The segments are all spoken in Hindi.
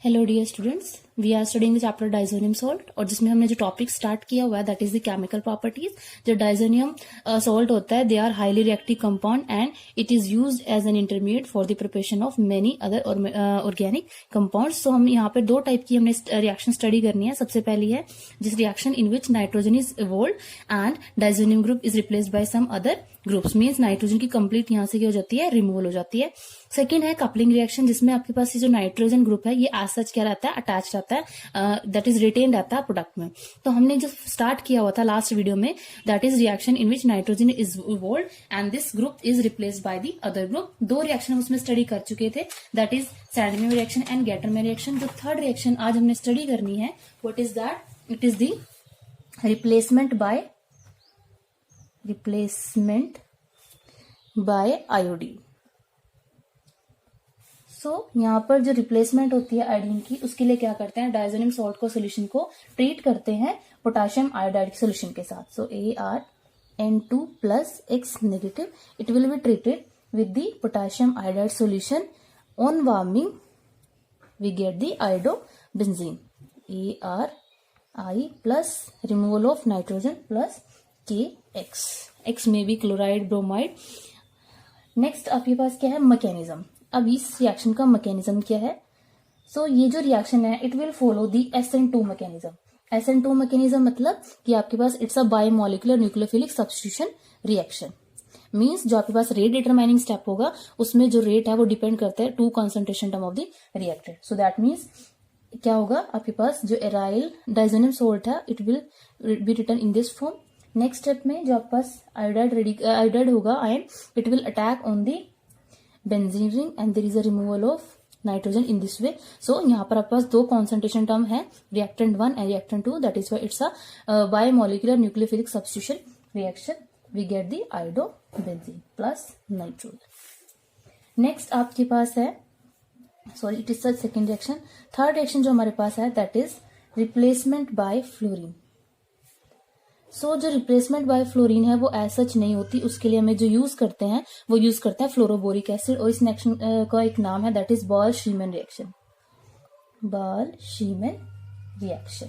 Hello dear students, we are studying the chapter diazonium salt और जिसमें हमने जो टॉपिक स्टार्ट किया हुआ है that is the chemical properties. जो डाइजोनियम सॉल्ट होता है they are highly reactive compound and it is used as an intermediate for the preparation of many other organic compounds. So हम यहाँ पे दो टाइप की हमने रिएक्शन स्टडी करनी है। सबसे पहली है जिस reaction in which nitrogen is evolved and diazonium group is replaced by some other groups, means nitrogen की कंप्लीट यहाँ से क्या हो जाती है, रिमूवल हो जाती है। सेकेंड है कपलिंग रिएक्शन जिसमें आपके पास ये जो नाइट्रोजन ग्रुप है ये एज सच क्या रहता है, अटैच रहता है, दैट इज रिटेन रहता है प्रोडक्ट में। तो हमने जो स्टार्ट किया हुआ था लास्ट वीडियो में that is reaction in which nitrogen is evolved and this group is replaced by the other group. दो रिएक्शन उसमें स्टडी कर चुके थे, that is Sandmeyer reaction and Gattermann reaction. जो थर्ड रिएक्शन आज हमने स्टडी करनी है what is that, it is the replacement by iodine. So यहाँ पर जो रिप्लेसमेंट होती है आयोडीन की उसके लिए क्या करते हैं, डाइजोनियम सॉल्ट को सोल्यूशन को ट्रीट करते हैं पोटेशियम आयोडाइड सोल्यूशन के साथ। So ArN2 plus X negative it will be treated with the potassium iodide solution. On warming we get the iodobenzene ArI plus removal of nitrogen plus KX, X में भी क्लोराइड ब्रोमाइड। नेक्स्ट आपके पास क्या है, मैकेनिज्म। अब इस रिएक्शन का मैकेनिज्म क्या है, सो ये जो रिएक्शन है it will follow the SN2 mechanism. SN2 mechanism मतलब कि आपके पास it's a bimolecular nucleophilic substitution reaction, means जो आपके पास रेट डिटरमाइनिंग स्टेप होगा उसमें जो रेट है वो डिपेंड करता है to concentration term of the reactant. So that means क्या होगा, आपके पास जो एराइल डाइजोनियम सोल्ट है it will be written in this form. Next step में जो आपके पास आयोडाइड होगा ion, it will attack on the benzene ring and there is a removal of nitrogen in this way. So यहाँ पर आपके पास दो कॉन्सेंट्रेशन टर्म है, reactant 1 and reactant 2, that is why it's a bimolecular nucleophilic substitution reaction. We get the iodobenzene plus nitrogen. Next आपके पास है, sorry it is the second reaction. Third reaction जो हमारे पास है that is replacement by fluorine. So जो रिप्लेसमेंट बाय फ्लोरीन है वो एज सच नहीं होती, उसके लिए हमें जो यूज करते हैं वो यूज करते हैं फ्लोरोबोरिक एसिड और इस रिएक्शन का एक नाम है दैट इज बॉल-शीमैन रिएक्शन। बॉल-शीमैन रिएक्शन।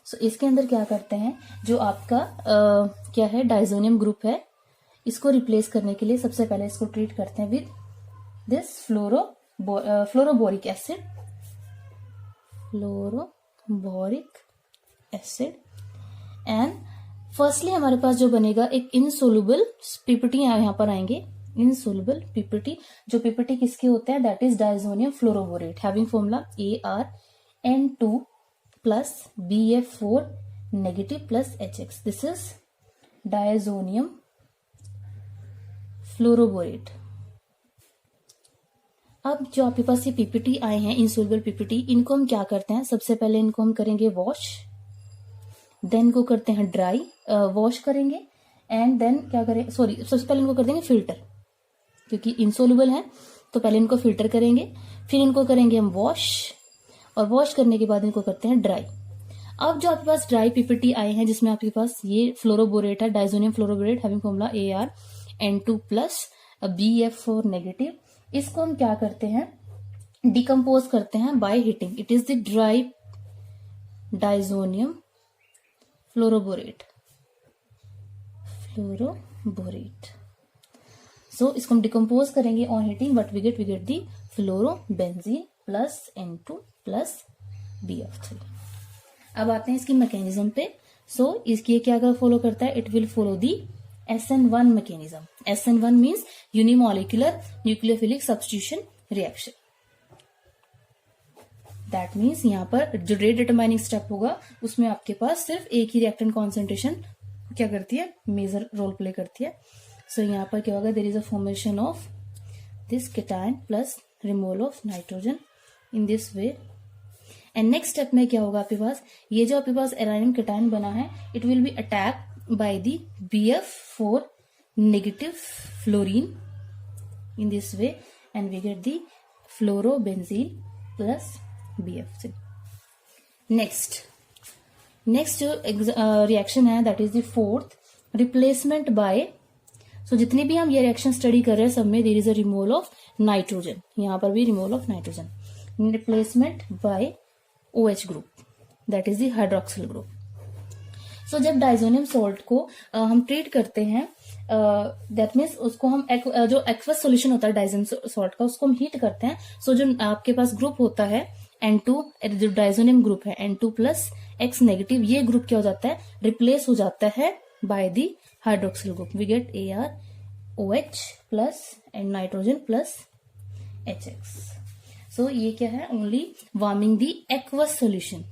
सो इसके अंदर क्या करते हैं, जो आपका क्या है डाइजोनियम ग्रुप है इसको रिप्लेस करने के लिए सबसे पहले इसको ट्रीट करते हैं with this fluoroboric acid and firstly हमारे पास जो बनेगा एक इनसोल्युबल पीपीटी यहाँ पर आएंगे, इनसोल्युबल पीपीटी। जो पीपीटी किसके होते हैं, that is diazonium fluoroborate having formula ArN2 plus BF4 negative plus HX। This is diazonium fluoroborate. अब जो आपके पास ये पीपीटी आए हैं इनसोल्युबल पीपीटी, इनको हम क्या करते हैं, सबसे पहले इनको हम करेंगे वॉश, देन को करते हैं ड्राई, वॉश करेंगे एंड देन क्या करें, सॉरी सबसे पहले इनको कर देंगे फिल्टर, क्योंकि इनसोल्युबल है तो पहले इनको फिल्टर करेंगे, फिर इनको करेंगे हम वॉश और वॉश करने के बाद इनको करते हैं ड्राई। अब जो आपके पास ड्राई पीपीटी आए हैं जिसमें आपके पास ये फ्लोरोबोरेट है, diazonium fluoroborate having formula ArN2 plus BF4 negative, इसको हम क्या करते हैं, डिकम्पोज करते हैं by heating. It is the dry diazonium fluoroborate. So इसको हम डिकम्पोज करेंगे on heating, but we get the fluorobenzene plus N2 plus BF3। अब आते हैं इसकी मैकेनिज्म पे। सो इसकी क्या फॉलो करता है, it will follow the SN1 mechanism. SN1 means unimolecular nucleophilic substitution reaction. That means यहाँ पर जो रेट डिटरमाइनिंग स्टेप होगा उसमें आपके पास सिर्फ एक ही रिएक्टेंट कॉन्सेंट्रेशन क्या करती है, मेजर रोल प्ले करती है। सो यहाँ पर क्या होगा, there is a formation of this cation plus removal of nitrogen in this way. And next step में क्या होगा, आपके पास ये जो आपके पास एरानियम केटायन बना है it will be attack by the BF4 negative fluorine in this way and we get the fluorobenzene plus BF3। Next जो रिएक्शन है that is the fourth, replacement by. So जितनी भी हम ये रिएक्शन स्टडी कर रहे हैं सब में there is a removal of nitrogen, यहाँ पर भी removal of nitrogen. Replacement by OH group, that is the hydroxyl group. So जब डाइजोनियम सॉल्ट को हम ट्रीट करते हैं, दैट मीन्स उसको हम जो एक्वस सॉल्यूशन होता है डाइजोनियम सॉल्ट का, उसको हम हीट करते हैं। सो जो आपके पास ग्रुप होता है N2, जो डाइजोनियम ग्रुप है N2 प्लस X नेगेटिव, ये ग्रुप क्या हो जाता है, रिप्लेस हो जाता है by the hydroxyl group. We get ArOH plus and nitrogen plus HX। So ये क्या है, only warming the aqueous solution,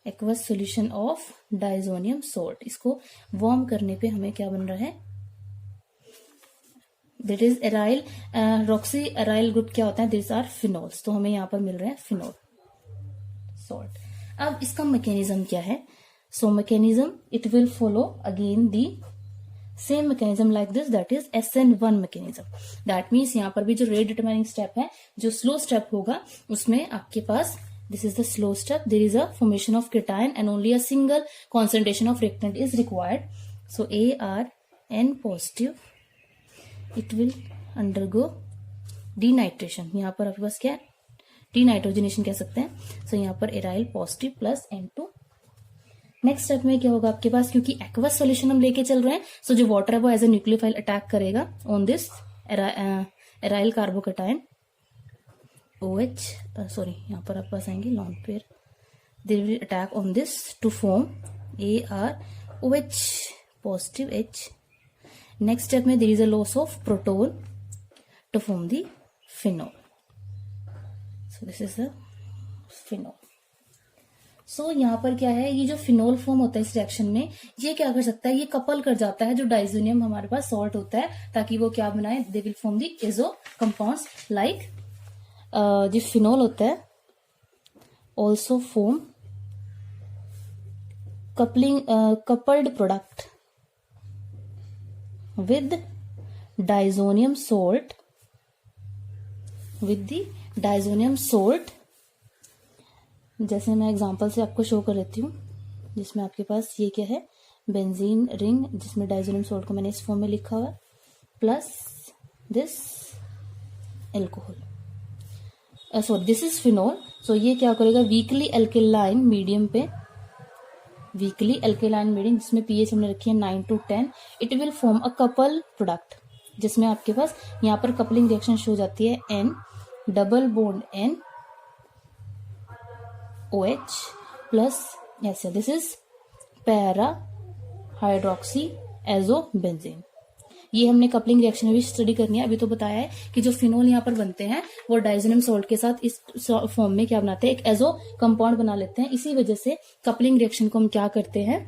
aqueous solution of diazonium salt. इसको वार्म करने पे हमें क्या बन रहा है, दैट इज एराइल, रॉक्सी एराइल ग्रुप क्या होता है, दिस आर फिनोल्स, तो हमें यहाँ पर मिल रहे हैं फिनोल सॉल्ट। अब इसका मैकेनिज्म क्या है, so mechanism it will follow again the same mechanism like this, that is SN1 mechanism. That means यहाँ पर भी जो रेट डिटरमाइनिंग स्टेप है, जो स्लो स्टेप होगा, उसमें आपके पास this is the slow step, there is a formation of cation and only a single concentration of reactant is required. So ArN positive, it will undergo denitration, यहाँ पर आपके पास क्या है, डीनाइट्रोजनेशन कह सकते हैं। सो यहाँ पर aryl positive plus N2। Next step में क्या होगा आपके पास, क्योंकि एक्वस सॉल्यूशन हम लेके चल रहे हैं, सो जो वाटर है वो एज ए न्यूक्लियोफाइल अटैक करेगा on this aryl carbocation OH, sorry यहाँ पर आप पास आएंगे lone pair, they will attack on this to form ArOH positive H। Next step में there is a loss of proton to form the phenol, so this is the phenol. So यहाँ पर क्या है, ये जो फिनोल फॉर्म होता है इस रिएक्शन में, ये क्या कर सकता है, ये कपल कर जाता है जो डाइजोनियम हमारे पास सॉल्ट होता है, ताकि वो क्या बनाए, दे will form the azo compounds like जो फिनोल होता है also form coupled product with diazonium salt, with the diazonium salt. जैसे मैं एग्जांपल से आपको शो कर देती हूँ, जिसमें आपके पास ये क्या है, बेंजीन रिंग, जिसमें डाइजोनियम सोल्ट को मैंने इस फॉर्म में लिखा हुआ है, plus this alcohol, sorry this is phenol. So ये क्या करेगा, वीकली एल्केलाइन मीडियम पे, वीकली एल्केलाइन मीडियम जिसमें pH हमने रखी है 9 to 10, it will form a couple product, जिसमें आपके पास यहाँ पर कपलिंग रिएक्शन शो जाती है N double bond N OH plus ऐसे, this is para hydroxy azo benzene. ये हमने कपलिंग रिएक्शन में भी स्टडी करनी है। अभी तो बताया है कि जो फिनोल यहाँ पर बनते हैं वो डाइजोनियम सॉल्ट के साथ इस फॉर्म में क्या बनाते हैं, एक एजो कंपाउंड बना लेते हैं। इसी वजह से कपलिंग रिएक्शन को हम क्या करते हैं,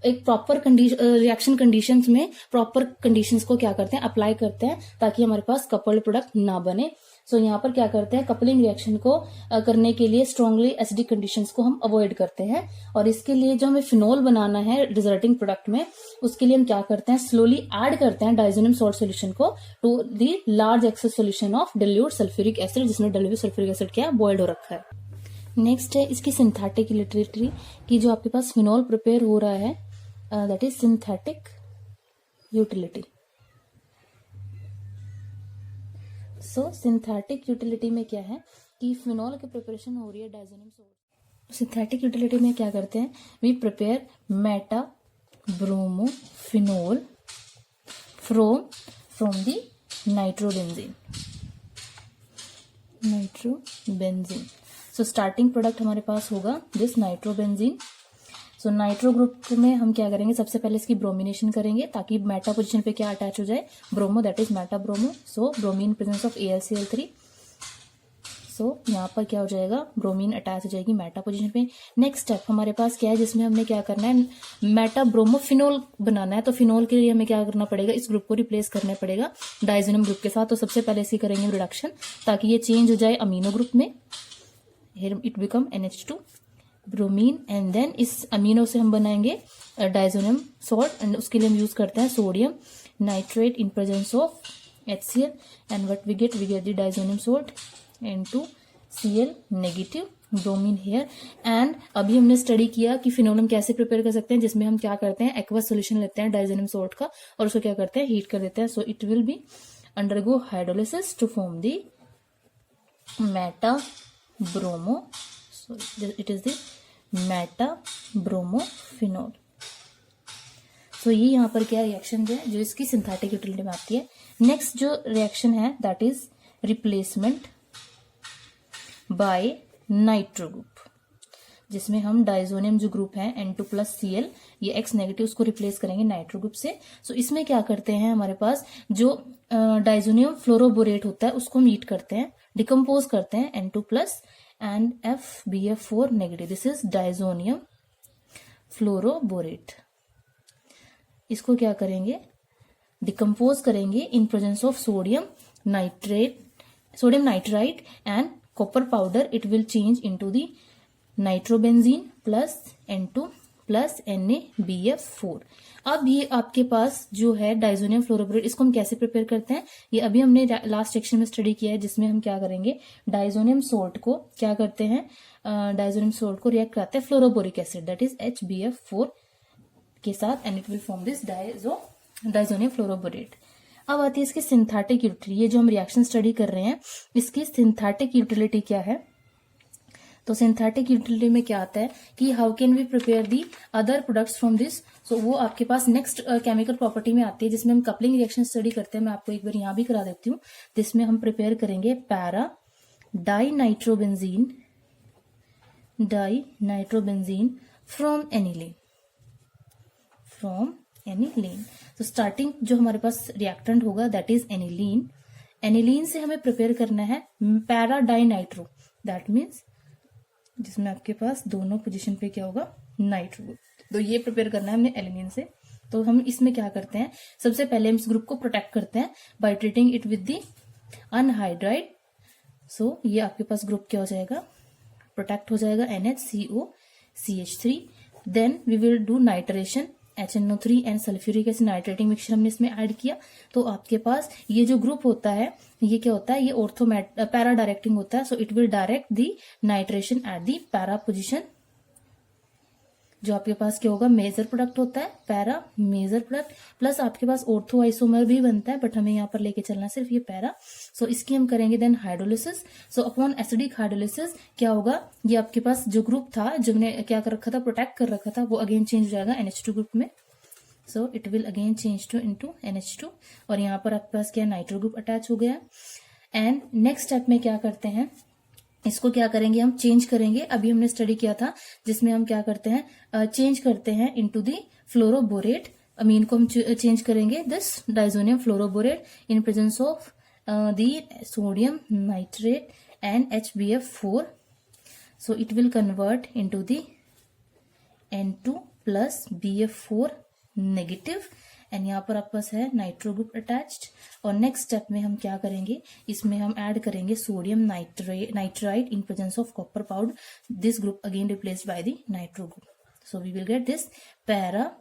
एक प्रॉपर रिएक्शन कंडीशंस में प्रॉपर कंडीशंस को क्या करते हैं, अप्लाई करते हैं, ताकि हमारे पास कपल्ड प्रोडक्ट ना बने। सो यहाँ पर क्या करते हैं, कपलिंग रिएक्शन को करने के लिए स्ट्रांगली एसिडिक कंडीशंस को हम अवॉइड करते हैं, और इसके लिए जो हमें फिनोल बनाना है रिजल्टिंग प्रोडक्ट में, उसके लिए हम क्या करते हैं, स्लोली ऐड करते हैं डाइजोनियम सॉल्ट सॉल्यूशन को to the large excess solution of dilute sulphuric acid, जिसमें डिल्यूट सल्फ्यूरिक एसिड क्या बॉइल्ड हो रखा है। नेक्स्ट है इसकी सिंथेटिक यूटिलिटी की, जो आपके पास फिनोल प्रिपेयर हो रहा है, that is synthetic utility. So synthetic utility में क्या है कि फिनोल की प्रिपरेशन हो रही है डाइजोनियम सॉल्ट। सिंथेटिक यूटिलिटी में क्या करते हैं, we prepare meta bromo phenol from the nitrobenzene. So starting product हमारे पास होगा this nitrobenzene. So nitro group में हम क्या करेंगे, सबसे पहले इसकी ब्रोमिनेशन करेंगे, ताकि मेटा पोजीशन पे क्या अटैच हो जाए, bromo, that is Meta bromo. So bromine presence of AlCl3। सो यहाँ पर क्या हो जाएगा, ब्रोमीन अटैच हो जाएगी मेटा पोजीशन पे। नेक्स्ट स्टेप हमारे पास क्या है, जिसमें हमने क्या करना है, मेटा ब्रोमो फिनोल बनाना है। तो फिनोल के लिए हमें क्या करना पड़ेगा, इस ग्रुप को रिप्लेस करना पड़ेगा डाइजोनियम ग्रुप के साथ। तो सबसे पहले इसकी करेंगे रिडक्शन, ताकि ये चेंज हो जाए अमीनो ग्रुप में, it become NH2 bromine, and then इस अमीनो से हम बनाएंगे डाइजोनियम सॉल्ट, एंड उसके लिए हम यूज करते हैं sodium nitrate in presence of HCl, and what we get the diazonium salt N2Cl negative bromine here. एंड अभी हमने स्टडी किया कि फिनोल हम कैसे प्रिपेयर कर सकते हैं, जिसमें हम क्या करते हैं, एक्वस सॉल्यूशन लेते हैं डाइजोनियम सॉल्ट का, और उसको क्या करते हैं, हीट कर देते हैं। So it will be undergo hydrolysis to form the meta bromo, sorry it is the meta bromophenol. तो ये यहाँ पर क्या रिएक्शन है जो इसकी सिंथेटिक यूटिलिटी में आती है। नेक्स्ट जो रिएक्शन है that is replacement bye nitro group, जिसमें हम डाइजोनियम जो ग्रुप है N2+Cl, ये X नेगेटिव, उसको रिप्लेस करेंगे नाइट्रो ग्रुप से। सो इसमें क्या करते हैं, हमारे पास जो डाइजोनियम फ्लोरोबोरेट होता है उसको मीट करते हैं, डिकम्पोज करते हैं N2+ and FbF4 negative, this is diazonium fluoroborate. इसको क्या करेंगे, डिकम्पोज करेंगे इन presence of sodium nitride and copper powder, it will change into the nitrobenzene plus N2 plus NaBF4। अब ये आपके पास जो है डाइजोनियम फ्लोरोबोरेट, इसको हम कैसे प्रिपेयर करते हैं, ये अभी हमने लास्ट सेक्शन में स्टडी किया है, जिसमें हम क्या करेंगे, डाइजोनियम सोल्ट को क्या करते हैं, डाइजोनियम सोल्ट को रिएक्ट कराते हैं fluoroboric acid that is HbF4 के साथ and it will form this diazonium fluoroborate. अब आती है इसकी सिंथेटिक यूटिलिटी। ये जो हम रिएक्शन स्टडी कर रहे हैं इसकी सिंथेटिक यूटिलिटी क्या है, तो सिंथेटिक यूटिलिटी में क्या आता है कि how can we prepare the other products from this. So वो आपके पास नेक्स्ट केमिकल प्रॉपर्टी में आती है, जिसमें हम कपलिंग रिएक्शन स्टडी करते हैं। मैं आपको एक बार यहां भी करा देती हूँ, जिसमें हम प्रिपेयर करेंगे पैरा डाइनाइट्रोबेंजीन फ्रॉम एनिलीन। तो स्टार्टिंग जो हमारे पास रिएक्टेंट होगा दैट इज एनिलीन। एनिलीन से हमें प्रिपेयर करना है पैरा डाइनाइट्रो, दैट मीन्स जिसमें आपके पास दोनों पोजीशन पे क्या होगा, नाइट्रो। तो ये प्रिपेयर करना है हमने एलिनिन से। तो हम इसमें क्या करते हैं, सबसे पहले हम इस ग्रुप को प्रोटेक्ट करते हैं by treating it with the anhydride. So ये आपके पास ग्रुप क्या हो जाएगा, प्रोटेक्ट हो जाएगा NHCOCH3। Then we will do nitration, HNO3 and sulphuric acid nitrating mixture हमने इसमें ऐड किया। तो आपके पास ये जो ग्रुप होता है ये क्या होता है, ये पैरा डायरेक्टिंग होता है। सो it will direct the nitration at the para position. जो आपके पास क्या होगा, मेजर प्रोडक्ट होता है, पैरा मेजर प्रोडक्ट, प्लस आपके पास ऑर्थो आइसोमर भी बनता है, बट हमें यहाँ पर लेके चलना है सिर्फ ये पैरा। सो इसकी हम करेंगे then hydrolysis. So upon acidic hydrolysis क्या होगा, ये आपके पास जो ग्रुप था जो हमने क्या कर रखा था, प्रोटेक्ट कर रखा था, वो अगेन चेंज हो जाएगा NH2 ग्रुप में। So it will again change to into NH2 और यहाँ पर आपके पास क्या नाइट्रो ग्रुप अटैच हो गया। एंड नेक्स्ट स्टेप में क्या करते हैं, इसको क्या करेंगे, हम चेंज करेंगे। अभी हमने स्टडी किया था जिसमें हम क्या करते हैं, चेंज करते हैं इनटू दी फ्लोरोबोरेट। अमीन को हम चेंज करेंगे this diazonium fluoroborate in presence of the sodium nitrate and HbF4। So it will convert into the N2+BF4 negative and यहाँ पर आपके पास है नाइट्रो ग्रुप अटैच्ड। और नेक्स्ट स्टेप में हम क्या करेंगे, इसमें हम ऐड करेंगे sodium nitrite in presence of copper powder, this group again replaced by the nitro group. So we will get this para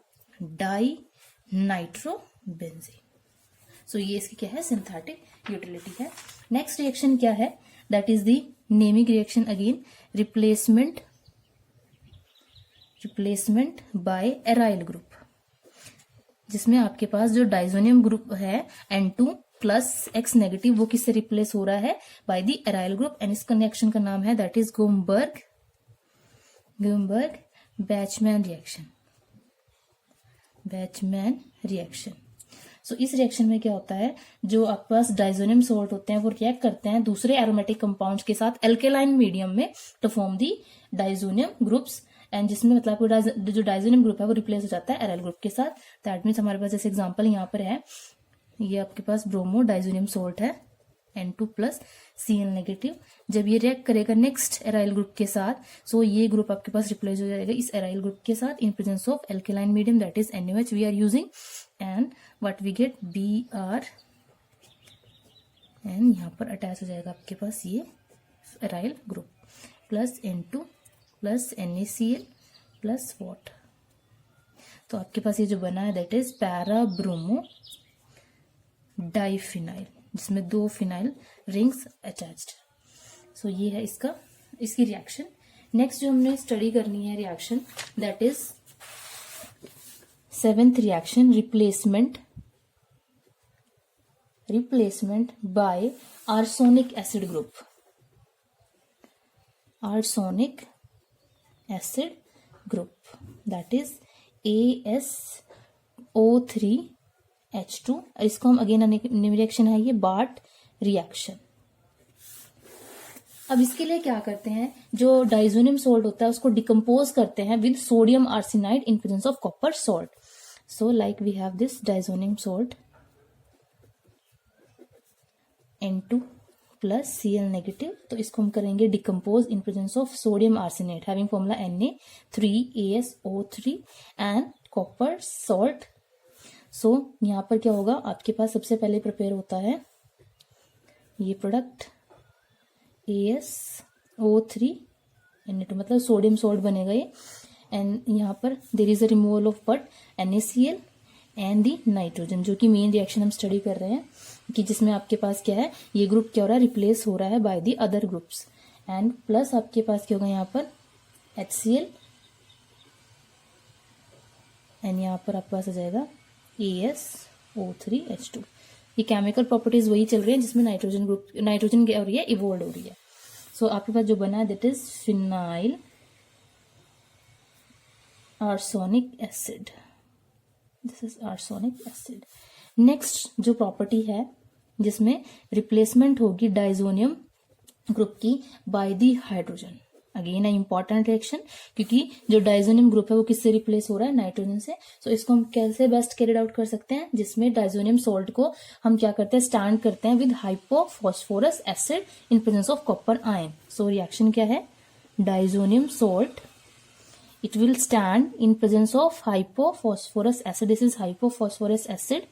dinitrobenzene. So ये इसकी क्या है, सिंथेटिक यूटिलिटी है। नेक्स्ट रिएक्शन क्या है, that is the naming reaction again, replacement bye aryl group, जिसमें आपके पास जो डाइजोनियम ग्रुप है N2+X नेगेटिव, वो किससे रिप्लेस हो रहा है, by the aryl group. And इस कनेक्शन का नाम है दैट इज गोमबर्ग बैचमैन रिएक्शन। सो इस रिएक्शन में क्या होता है, जो आपके पास डाइजोनियम सोल्ट होते हैं वो रिएक्ट करते हैं दूसरे एरोमेटिक कंपाउंड्स के साथ एल्केलाइन मीडियम में to form the diazonium groups. And जिसमें मतलब जो डाइजोनियम ग्रुप है वो रिप्लेस हो जाता है एराइल ग्रुप के साथ। दैट मीन्स हमारे पास जैसे एग्जांपल यहाँ पर है, ये आपके पास ब्रोमो डाइजोनियम सोल्ट है N2+Cl नेगेटिव। जब ये रिएक्ट करेगा नेक्स्ट एराइल ग्रुप के साथ, सो ये ग्रुप आपके पास रिप्लेस हो जाएगा इस एराइल ग्रुप के साथ in presence of alkaline medium that is NaOH we are using. And what we get Br and यहाँ पर अटैच हो जाएगा आपके पास ये aryl group plus N2 plus NaCl plus water. तो आपके पास ये जो बना है that is para bromo diphenyl, जिसमें 2 फिनाइल रिंग्स अटैच्ड। सो ये है इसकी रिएक्शन। नेक्स्ट जो हमने स्टडी करनी है reaction that is 7th reaction, replacement bye arsenic acid group. arsenic acid group, that is AsO3H2। इसको हम अगेन रिएक्शन है ये बार्ट रिएक्शन। अब इसके लिए क्या करते हैं, जो डाइजोनियम सोल्ट होता है उसको डिकम्पोज करते हैं with sodium arsenide in presence of copper salt. So like we have this diazonium salt N2 plus Cl negative, तो इसको हम करेंगे decompose in presence of sodium arsenate having formula Na3AsO3 and copper salt. So यहाँ पर क्या होगा, आपके पास सबसे पहले प्रिपेयर होता है ये प्रोडक्ट AsO3 Na2, मतलब सोडियम सोल्ट बनेगा ये। एंड यहाँ पर there is a removal of but NaCl and the nitrogen, जो कि मेन रिएक्शन हम स्टडी कर रहे हैं कि जिसमें आपके पास क्या है, ये ग्रुप क्या हो रहा है, रिप्लेस हो रहा है by the other groups. And plus आपके पास क्या होगा यहाँ पर HCl एंड यहाँ पर आपके पास आ जाएगा AsO3H2। ये केमिकल प्रॉपर्टीज वही चल रही है जिसमें नाइट्रोजन ग्रुप, नाइट्रोजन क्या हो रही है, इवोल्व हो रही है। सो आपके पास जो बना है that is phenyl arsenic acid, this is arsenic acid. Next जो प्रॉपर्टी है जिसमें रिप्लेसमेंट होगी डाइजोनियम ग्रुप की बाय दी हाइड्रोजन, अगेन है इंपॉर्टेंट रिएक्शन, क्योंकि जो डाइजोनियम ग्रुप है वो किससे रिप्लेस हो रहा है, नाइट्रोजन से। सो इसको हम कैसे बेस्ट कैरिड आउट कर सकते हैं, जिसमें डाइजोनियम सोल्ट को हम क्या करते हैं, स्टैंड करते हैं with hypophosphorous acid in presence of copper ion. So reaction क्या है, diazonium salt it will stand in presence of hypophosphorus acid, this is hypophosphorus acid,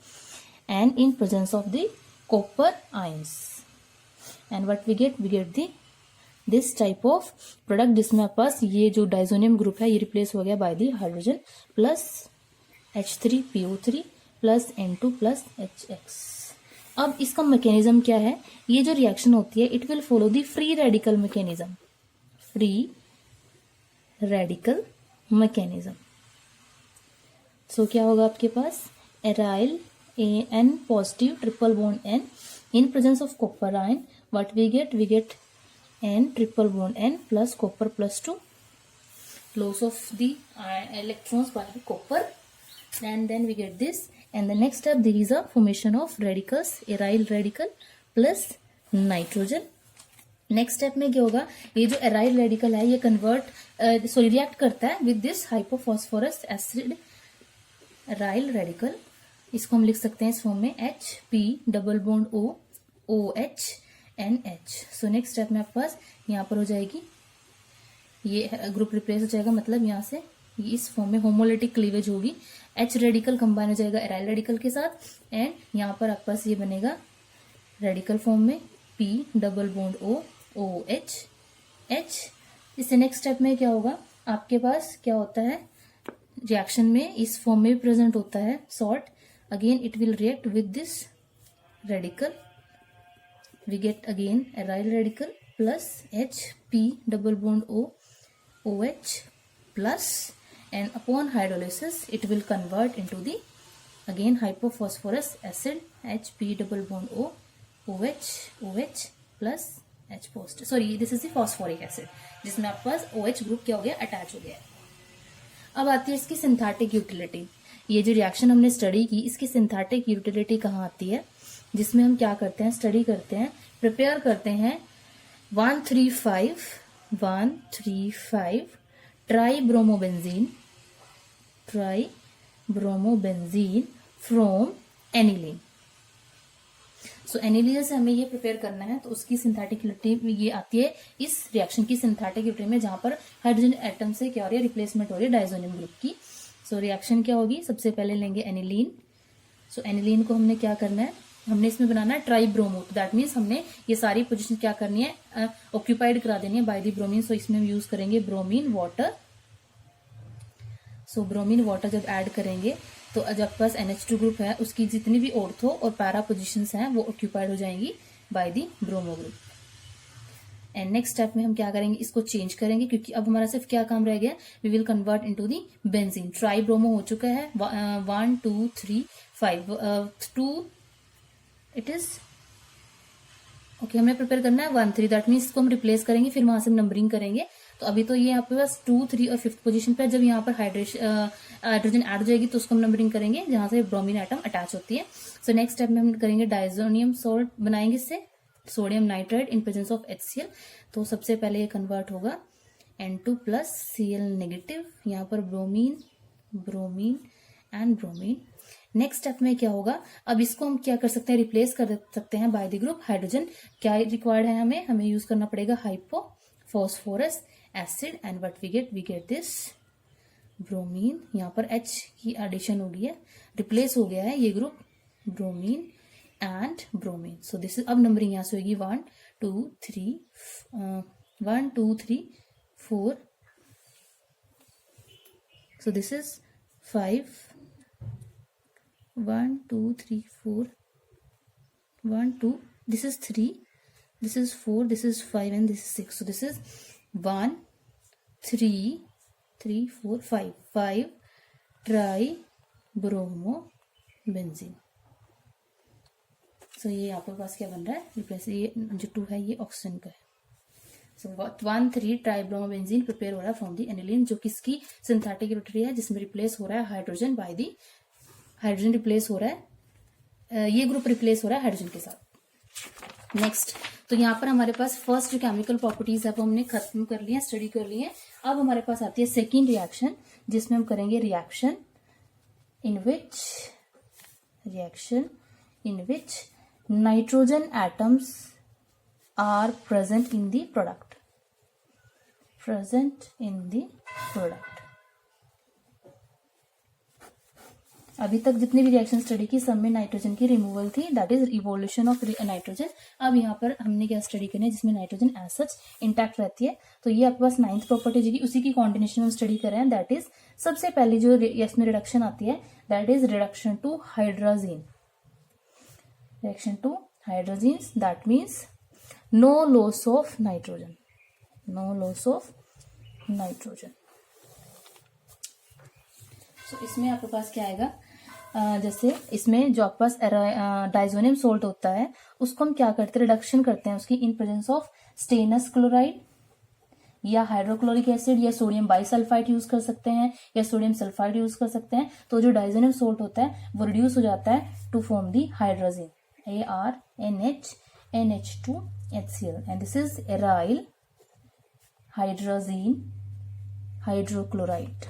and in presence of the copper ions, and what we get the this type of product जिसमें आपके पास ये जो डाइजोनियम ग्रुप है ये रिप्लेस हो गया bye the hydrogen plus H3PO3 plus N2 plus HX। अब इसका मैकेनिज्म क्या है, ये जो रिएक्शन होती है it will follow the free radical mechanism, free radical mechanism. So क्या होगा आपके पास, aryl An positive triple bond N in presence of copper ion, what we get N triple bond N plus copper plus 2, loss of the electrons by the copper, and then we get this, and the next step there is a formation of radicals, aryl radical plus nitrogen। Next step में क्या होगा, ये जो एराइल रेडिकल है ये रिएक्ट करता है with this hypophosphorous acid aryl radical. इसको हम लिख सकते हैं इस फॉर्म में HP double bond O OH NH। सो नेक्स्ट स्टेप में आपके पास यहाँ पर हो जाएगी, ये ग्रुप रिप्लेस हो जाएगा, मतलब यहाँ से इस फॉर्म में होमोलिटिक क्लीवेज होगी, H रेडिकल कंबाइन हो जाएगा एराइल रेडिकल के साथ, एंड यहाँ पर आपके पास ये बनेगा रेडिकल फॉर्म में P double bond O OH H। इससे नेक्स्ट स्टेप में क्या होगा, आपके पास क्या होता है, रिएक्शन में इस फॉर्म में भी प्रेजेंट होता है salt, again it will react with this radical, we get again aryl radical plus HP double bond O OH plus, and upon hydrolysis it will convert into the again hypophosphorus acid HP double bond O OH plus H post, sorry this is the phosphoric acid, जिसमें आपके पास OH ग्रुप क्या हो गया, अटैच हो गया। अब आती है इसकी सिंथेटिक यूटिलिटी। ये जो रिएक्शन हमने स्टडी की इसकी सिंथेटिक यूटिलिटी कहाँ आती है, जिसमें हम क्या करते हैं, स्टडी करते हैं, प्रिपेयर करते हैं 135 ट्राइब्रोमोबेंजीन फ्रॉम एनिलीन। सो एनिलीन से हमें ये प्रिपेयर करना है, तो उसकी सिंथेटिक यूटिलिटी ये आती है इस रिएक्शन की सिंथेटिक यूटिलिटी में, जहां पर हाइड्रोजन एटम से क्या हो रही है, रिप्लेसमेंट हो रही है डाइजोनियम ग्रुप की। सो रिएक्शन क्या होगी, सबसे पहले लेंगे एनिलीन। सो एनिलीन को हमने क्या करना है, हमने इसमें बनाना है ट्राइब्रोमो, तो दैट मीन्स हमने ये सारी पोजीशन क्या करनी है, ऑक्यूपाइड करा देनी है बाय दी ब्रोमीन। सो इसमें हम यूज करेंगे ब्रोमीन वाटर। सो ब्रोमीन वाटर जब ऐड करेंगे तो जब पास NH2 ग्रुप है उसकी जितनी भी ऑर्थो और पैरा पोजीशंस हैं वो ऑक्यूपाइड हो जाएंगी by the bromo group. And next step में हम क्या करेंगे, इसको चेंज करेंगे, क्योंकि अब हमारा सिर्फ क्या काम रह गया, we will convert into the benzene. Tri bromo हो चुका है 1 2 3 5 2, इट इज ओके, हमें प्रिपेयर करना है 1 3, दैट मीन्स इसको हम रिप्लेस करेंगे, फिर वहां से हम नंबरिंग करेंगे। तो अभी तो ये आपके पास 2 3 और 5th पोजीशन पे, जब यहाँ पर हाइड्रोजन ऐड हो जाएगी तो उसको हम नंबरिंग करेंगे जहां से ब्रोमीन एटम अटैच होती है। सो नेक्स्ट स्टेप में हम करेंगे डाइजोनियम सॉल्ट बनाएंगे इससे, sodium nitrite in presence of HCl। तो सबसे पहले ये कन्वर्ट होगा N2 प्लस Cl नेगेटिव, यहाँ पर bromine bromine and bromine. Next step में क्या होगा, अब इसको हम क्या कर सकते हैं, रिप्लेस कर सकते हैं बाय द ग्रुप हाइड्रोजन। क्या रिक्वायर्ड है हमें यूज करना पड़ेगा hypo phosphorus acid, and what we get this bromine. यहाँ पर H की एडिशन हो गई है, रिप्लेस हो गया है ये group bromine and bromine. So this is, अब नंबरिंग यहाँ से होगी 1 2 3 4। सो this is 5 1 2 3 4 1 2, this is 3, this is 4, this is 5 and this is 6. So this is 1 3 3 4 5 try bromo benzene. सो ये आपके पास क्या बन रहा है, रिप्लेस, ये जो 2 है ये ऑक्सीजन का है। सो 1 3 ट्राई ब्रोमो बेंजीन प्रिपेयर हो रहा है फ्रॉम दी एनिलीन, जो किसकी सिंथेटिक यूनिट है, जिसमें रिप्लेस हो रहा है hydrogen bye the hydrogen replace हो रहा है, ये ग्रुप रिप्लेस हो रहा है हाइड्रोजन के साथ। नेक्स्ट, तो यहाँ पर हमारे पास फर्स्ट जो केमिकल प्रॉपर्टीज है वो हमने खत्म कर लिया, स्टडी कर ली है। अब हमारे पास आती है सेकेंड रिएक्शन, जिसमें हम करेंगे reaction in which nitrogen atoms are present in the product. अभी तक जितनी भी रिएक्शन स्टडी की सब में नाइट्रोजन की रिमूवल थी, that is evolution of nitrogen. अब यहाँ पर हमने क्या स्टडी करना है, जिसमें नाइट्रोजन एज सच इंटैक्ट रहती है। तो ये आपके पास 9th प्रॉपर्टी जो उसी की कॉन्टिन्यूशन में स्टडी कर रहे हैं, दैट इज सबसे पहले जो इसमें रिडक्शन आती है, that is reduction to hydrazine. That means no loss of nitrogen. So इसमें आपके पास क्या आएगा, जैसे इसमें जो आपके पास डाइजोनियम सोल्ट होता है उसको हम क्या करते हैं, रिडक्शन करते हैं उसकी इन प्रेजेंस ऑफ स्टेनस क्लोराइड या हाइड्रोक्लोरिक एसिड या सोडियम बाइसल्फाइड यूज कर सकते हैं या सोडियम सल्फाइड यूज कर सकते हैं। तो जो डाइजोनियम सोल्ट होता है वो रिड्यूस हो जाता है to form the hydrogen ArNH2HCl, and this is aryl hydrazine hydrochloride.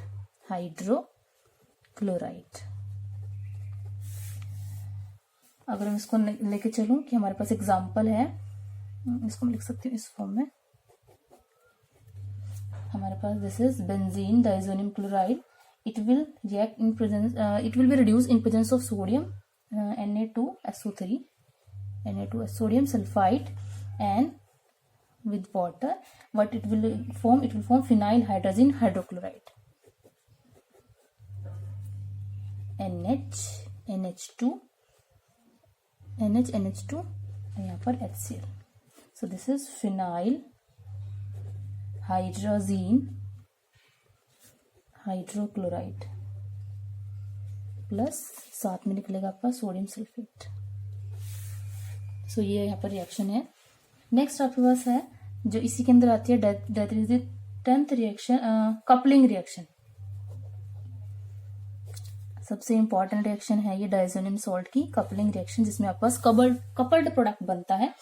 अगर हम इसको लेके चलूं कि हमारे पास एग्जांपल है, इसको मैं लिख सकती हूँ इस फॉर्म में। हमारे पास this is benzene diazonium chloride, it will react in presence, it will be reduce in presence of sodium Na2SO3 sodium sulphide and with water. What it will form, it will form phenyl hydrogen hydrochloride, NH2 यहाँ पर HCl. So this is phenyl hydrogen hydrochloride plus साथ में निकलेगा आपका सोडियम सल्फेट। सो ये यहाँ पर रिएक्शन है। नेक्स्ट आपके पास है जो इसी के अंदर आती है, that is the 10th reaction, coupling reaction. सबसे इंपॉर्टेंट रिएक्शन है ये डाइजोनियम सॉल्ट की कपलिंग रिएक्शन, जिसमें आपके पास कपल्ड प्रोडक्ट बनता है।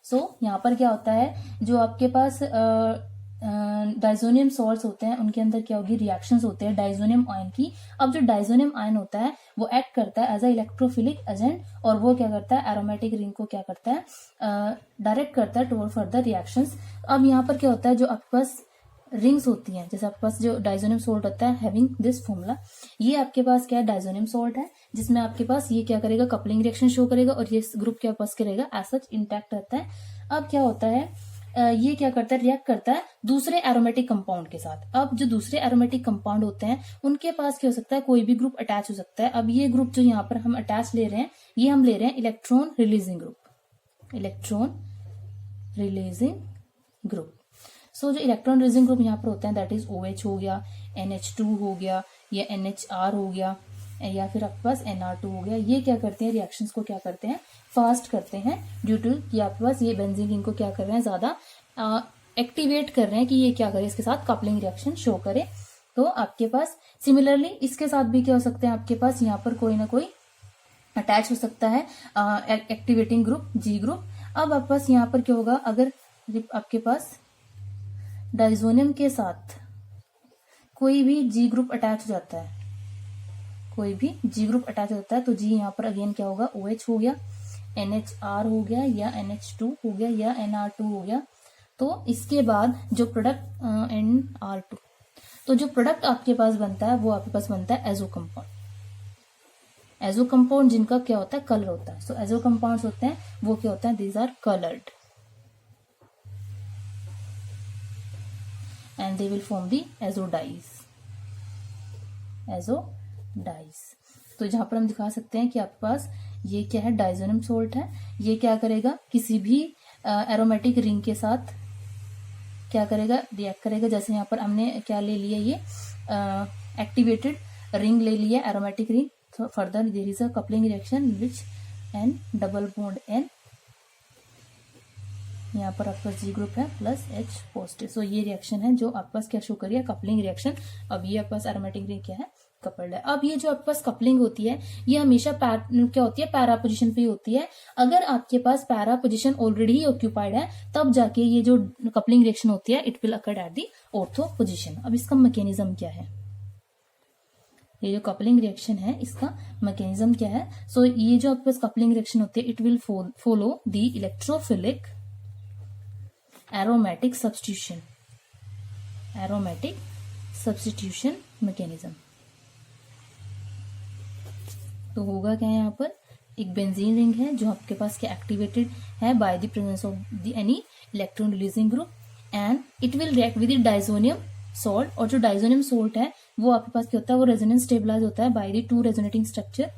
सो यहाँ पर क्या होता है, जो आपके पास डाइजोनियम सॉल्ट्स होते हैं उनके अंदर क्या होगी, रिएक्शंस होते हैं डाइजोनियम आयन की। अब जो डाइजोनियम आयन होता है वो एक्ट करता है एज अ इलेक्ट्रोफिलिक एजेंट, और वो क्या करता है, एरोमेटिक रिंग को क्या करता है, डायरेक्ट करता है टुवर्ड फर्दर रिएक्शंस। अब यहाँ पर क्या होता है, जो आपके पास रिंग्स होती हैं, जैसे आपके पास जो डाइजोनियम सोल्ट होता है हैविंग दिस फॉर्मूला, ये आपके पास क्या है, डाइजोनियम सोल्ट है, जिसमें आपके पास ये क्या करेगा, कपलिंग रिएक्शन शो करेगा, और ये ग्रुप क्या पास करेगा, एज सच इंटैक्ट रहता है। अब क्या होता है, ये क्या करता है, रिएक्ट करता है दूसरे एरोमेटिक कंपाउंड के साथ। अब जो दूसरे एरोमेटिक कंपाउंड होते हैं उनके पास क्या हो सकता है, कोई भी ग्रुप अटैच हो सकता है। अब ये ग्रुप जो यहाँ पर हम अटैच ले रहे हैं, ये हम ले रहे हैं इलेक्ट्रॉन रिलीजिंग ग्रुप। सो जो इलेक्ट्रॉन रिलीजिंग ग्रुप यहाँ पर होते हैं, दैट इज OH हो गया, NH2 हो गया, या NHR हो गया, या फिर आपके पास NR2 हो गया। ये क्या करते हैं, रिएक्शंस को क्या करते हैं, फास्ट करते हैं, ड्यू टू कि आपके पास ये बेंजीन रिंग को क्या कर रहे हैं, ज्यादा एक्टिवेट कर रहे हैं कि ये क्या करे, इसके साथ कपलिंग रिएक्शन शो करे। तो आपके पास सिमिलरली इसके साथ भी क्या हो सकते हैं, आपके पास यहाँ पर कोई ना कोई अटैच हो सकता है एक्टिवेटिंग ग्रुप, G ग्रुप। अब आपके पास यहाँ पर क्या होगा, अगर आपके पास डाइजोनियम के साथ कोई भी G ग्रुप अटैच हो जाता है, कोई भी G ग्रुप अटैच हो जाता है, तो G यहाँ पर अगेन क्या होगा, OH हो गया, NHR हो गया, या NH2 हो गया, या NR2 हो गया। तो इसके बाद जो प्रोडक्ट NR2, तो जो प्रोडक्ट आपके पास बनता है वो आपके पास बनता है एजो कंपाउंड। एजो कंपाउंड जिनका क्या होता है, कलर होता है। सो एजो कंपाउंड्स होते हैं वो क्या होता है, these are coloured and they will form the azo dyes. Azo dyes, तो जहां पर हम दिखा सकते हैं कि आपके पास ये क्या है, डाइजोनियम सोल्ट है। ये क्या करेगा, किसी भी एरोमेटिक रिंग के साथ क्या करेगा, रिएक्ट करेगा। जैसे यहाँ पर हमने क्या ले लिया, ये एक्टिवेटेड रिंग ले लिया, aromatic ring. So further there is a coupling reaction which N double bond N, यहाँ पर आपके पास G ग्रुप है प्लस H पॉजिटिव। सो ये रिएक्शन है जो आपके पास क्या शो कर रही है, कपलिंग रिएक्शन। अब ये आपके पास एरोमेटिक रिंग क्या है, कपल्ड है। अब ये जो आपके पास कपलिंग होती है ये हमेशा क्या होती है, पैरा पोजिशन पे होती है। अगर आपके पास पैरा पोजिशन ऑलरेडी ही ऑक्यूपाइड है तब जाके ये जो कपलिंग रिएक्शन होती है it will occur at the ortho position. अब इसका मैकेनिज्म क्या है, ये जो कपलिंग रिएक्शन है इसका मैकेनिज्म क्या है। सो ये जो आपके पास कपलिंग रिएक्शन होती है it will follow the electrophilic aromatic substitution mechanism. तो होगा क्या, यहाँ पर एक बेंजीन रिंग है जो आपके पास क्या एक्टिवेटेड है by the presence of the any electron releasing group and it will react with the diazonium salt. और जो डाइजोनियम सोल्ट है वो आपके पास क्या होता है, वो रेजोनेंस स्टेबलाइज होता है by the two resonating structure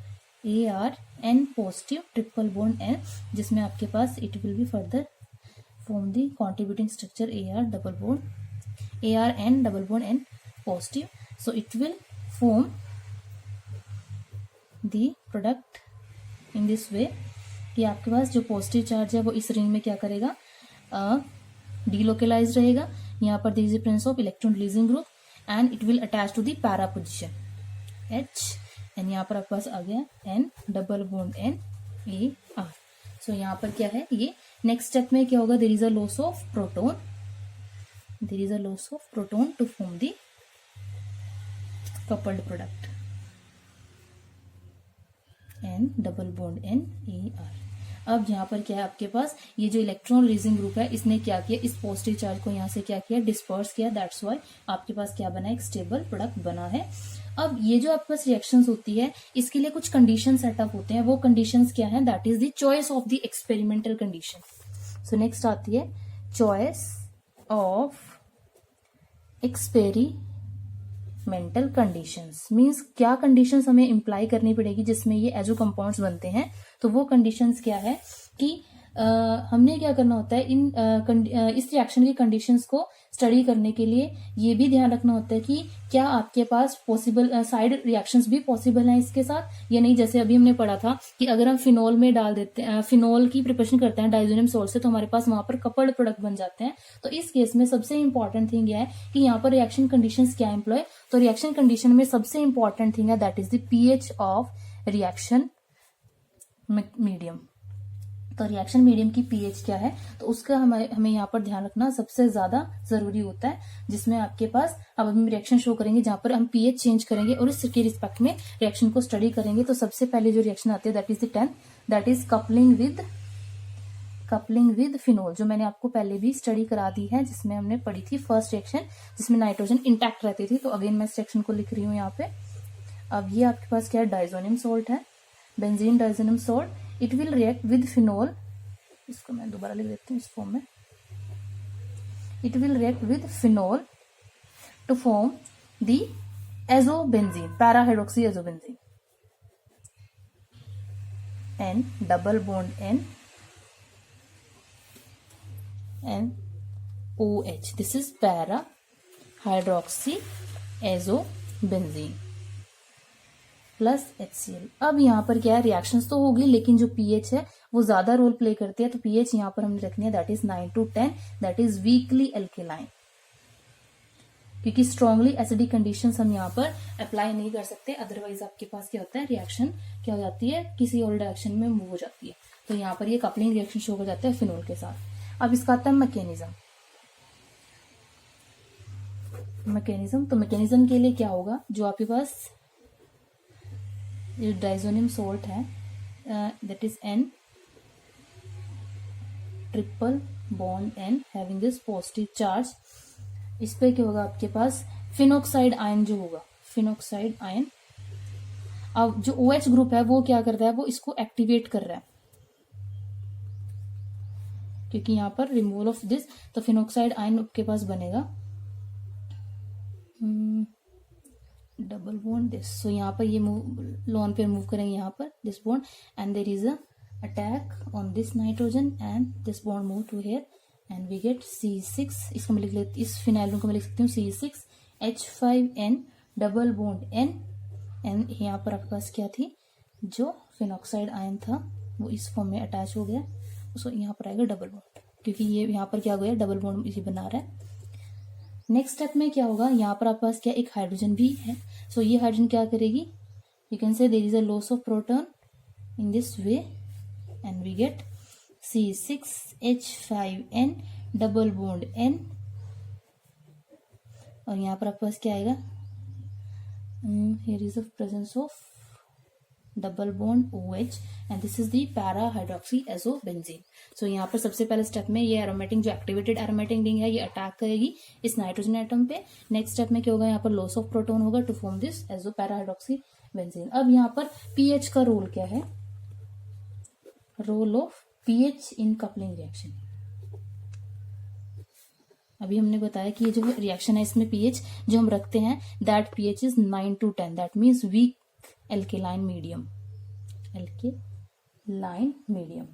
ARN positive triple bond N, जिसमें आपके पास it will be further form the contributing structure ARN double bond N positive. So it will form the product in this way कि आपके पास जो पॉजिटिव चार्ज है वो इस रिंग में क्या करेगा, डीलोकलाइज रहेगा। यहाँ पर there is the presence of electron releasing group and it will attach to the para position H, and यहाँ पर आपके पास आ गया N double bond N AR। So यहाँ पर क्या है, ये नेक्स्ट स्टेप में क्या होगा, there is a loss of proton, to form the coupled product N double bond N AR। अब यहाँ पर क्या है, आपके पास ये जो इलेक्ट्रॉन रिलीजिंग ग्रुप है इसने क्या किया, इस पॉजिटिव चार्ज को यहाँ से क्या किया, डिस्पर्स किया। दैट्स व्हाई आपके पास क्या बना है, एक स्टेबल प्रोडक्ट बना है। अब ये जो आपके पास रिएक्शंस होती है इसके लिए कुछ कंडीशन सेटअप होते हैं। वो कंडीशंस क्या है, that is the choice of the experimental condition. So next आती है choice of experimental conditions. Means क्या कंडीशंस हमें इंप्लाई करनी पड़ेगी जिसमें ये एजो कंपाउंड्स बनते हैं। तो वो कंडीशंस क्या है कि हमने क्या करना होता है, इस रिएक्शन की कंडीशंस को स्टडी करने के लिए ये भी ध्यान रखना होता है कि क्या आपके पास पॉसिबल साइड रिएक्शंस भी पॉसिबल हैं इसके साथ या नहीं। जैसे अभी हमने पढ़ा था कि अगर हम फिनोल में डाल देते हैं, फिनोल की प्रिपरेशन करते हैं डाइजोनियम सोल्ट से, तो हमारे पास वहां पर कपल्ड प्रोडक्ट बन जाते हैं। तो इस केस में सबसे इंपॉर्टेंट थिंग यह है कि यहाँ पर रिएक्शन कंडीशंस क्या एम्प्लॉय। तो रिएक्शन कंडीशन में सबसे इंपॉर्टेंट थिंग है that is the pH of reaction medium. तो रिएक्शन मीडियम की pH क्या है, तो उसका हमें यहाँ पर ध्यान रखना सबसे ज्यादा जरूरी होता है। जिसमें आपके पास अब हम रिएक्शन शो करेंगे जहां पर हम pH चेंज करेंगे और इसके रिस्पेक्ट में रिएक्शन को स्टडी करेंगे। तो सबसे पहले जो रिएक्शन आती है that is the 10th, that is coupling with phenol, जो मैंने आपको पहले भी स्टडी करा दी है, जिसमें हमने पढ़ी थी फर्स्ट रिएक्शन जिसमें नाइट्रोजन इंटैक्ट रहती थी। तो अगेन मैं इस रिएक्शन को लिख रही हूँ यहाँ पे। अब ये आपके पास क्या है, डाइजोनियम सोल्ट है, benzene diazonium salt. It will react with phenol, इसको मैं दोबारा लिख देती हूँ इस फॉर्म में। It will react with phenol to form the azobenzene, para hydroxy azobenzene, N double bond N and OH. This is para hydroxy azobenzene plus HCl। अब यहाँ पर क्या है, रिएक्शंस तो होगी लेकिन जो पीएच है वो ज्यादा रोल प्ले करते हैं, तो पीएच यहाँ पर हमने रखनी है that is 9 to 10, that is weekly alkaline, क्योंकि स्ट्रांगली एसिडिक कंडीशंस हम यहाँ पर अप्लाई नहीं कर सकते, अदरवाइज आपके पास क्या होता है, रिएक्शन क्या हो जाती है, किसी और डायरेक्शन में मूव हो जाती है। तो यहाँ पर ये कपलिंग रिएक्शन शो हो जाता है फिनोल के साथ। अब इसका आता है मैकेनिज्म। तो मैकेनिज्म के लिए क्या होगा, जो आपके पास ये डाइजोनियम सोल्ट है that is N triple bond N having this positive charge, इस पे क्या होगा आपके पास फिनोक्साइड आयन जो होगा, फिनोक्साइड आयन। अब जो OH ग्रुप है वो क्या कर रहा है, वो इसको एक्टिवेट कर रहा है, क्योंकि यहाँ पर रिमूवल ऑफ दिस, तो फिनोक्साइड आयन आपके पास बनेगा डबल बॉन्ड दिस। सो यहाँ पर ये लोन पे मूव करेंगे यहाँ पर this bond, and there is a attack on this nitrogen and this bond move to here and we get C6। इसको मैं लिख लेती, इस फिनाइल को मैं लिख सकती हूँ C6H5N double bond N, and यहाँ पर आपके पास क्या थी, जो फिनोक्साइड आयन था वो इस फॉर्म में अटैच हो गया, सो यहाँ पर आएगा डबल बॉन्ड, क्योंकि ये यहाँ पर क्या हो गया, डबल बॉन्ड ये बना रहा है। नेक्स्ट स्टेप में क्या होगा, यहाँ पर आपके पास क्या एक हाइड्रोजन भी है, सो ये हाइड्रोजन क्या करेगी, you can say there is a loss of proton in this way and we get C6H5N double bond N, और यहाँ पर आपके पास क्या आएगा, here is the presence of double bond OH and this is the para hydroxy azobenzene. So यहाँ पर सबसे पहले स्टेप में ये एरोमेटिक जो एक्टिवेटेड एरोमेटिक रिंग है ये अटैक करेगी इस नाइट्रोजन एटम पे। नेक्स्ट स्टेप में क्या होगा, यहाँ पर लॉस ऑफ प्रोटॉन होगा to form this azo para hydroxy benzene. अब यहाँ पर पीएच का रोल क्या है, role of pH in coupling reaction. अभी हमने बताया कि ये जो रिएक्शन है इसमें पीएच जो हम रखते हैं that pH is 9 to 10, that means weak alkaline medium, alkaline medium.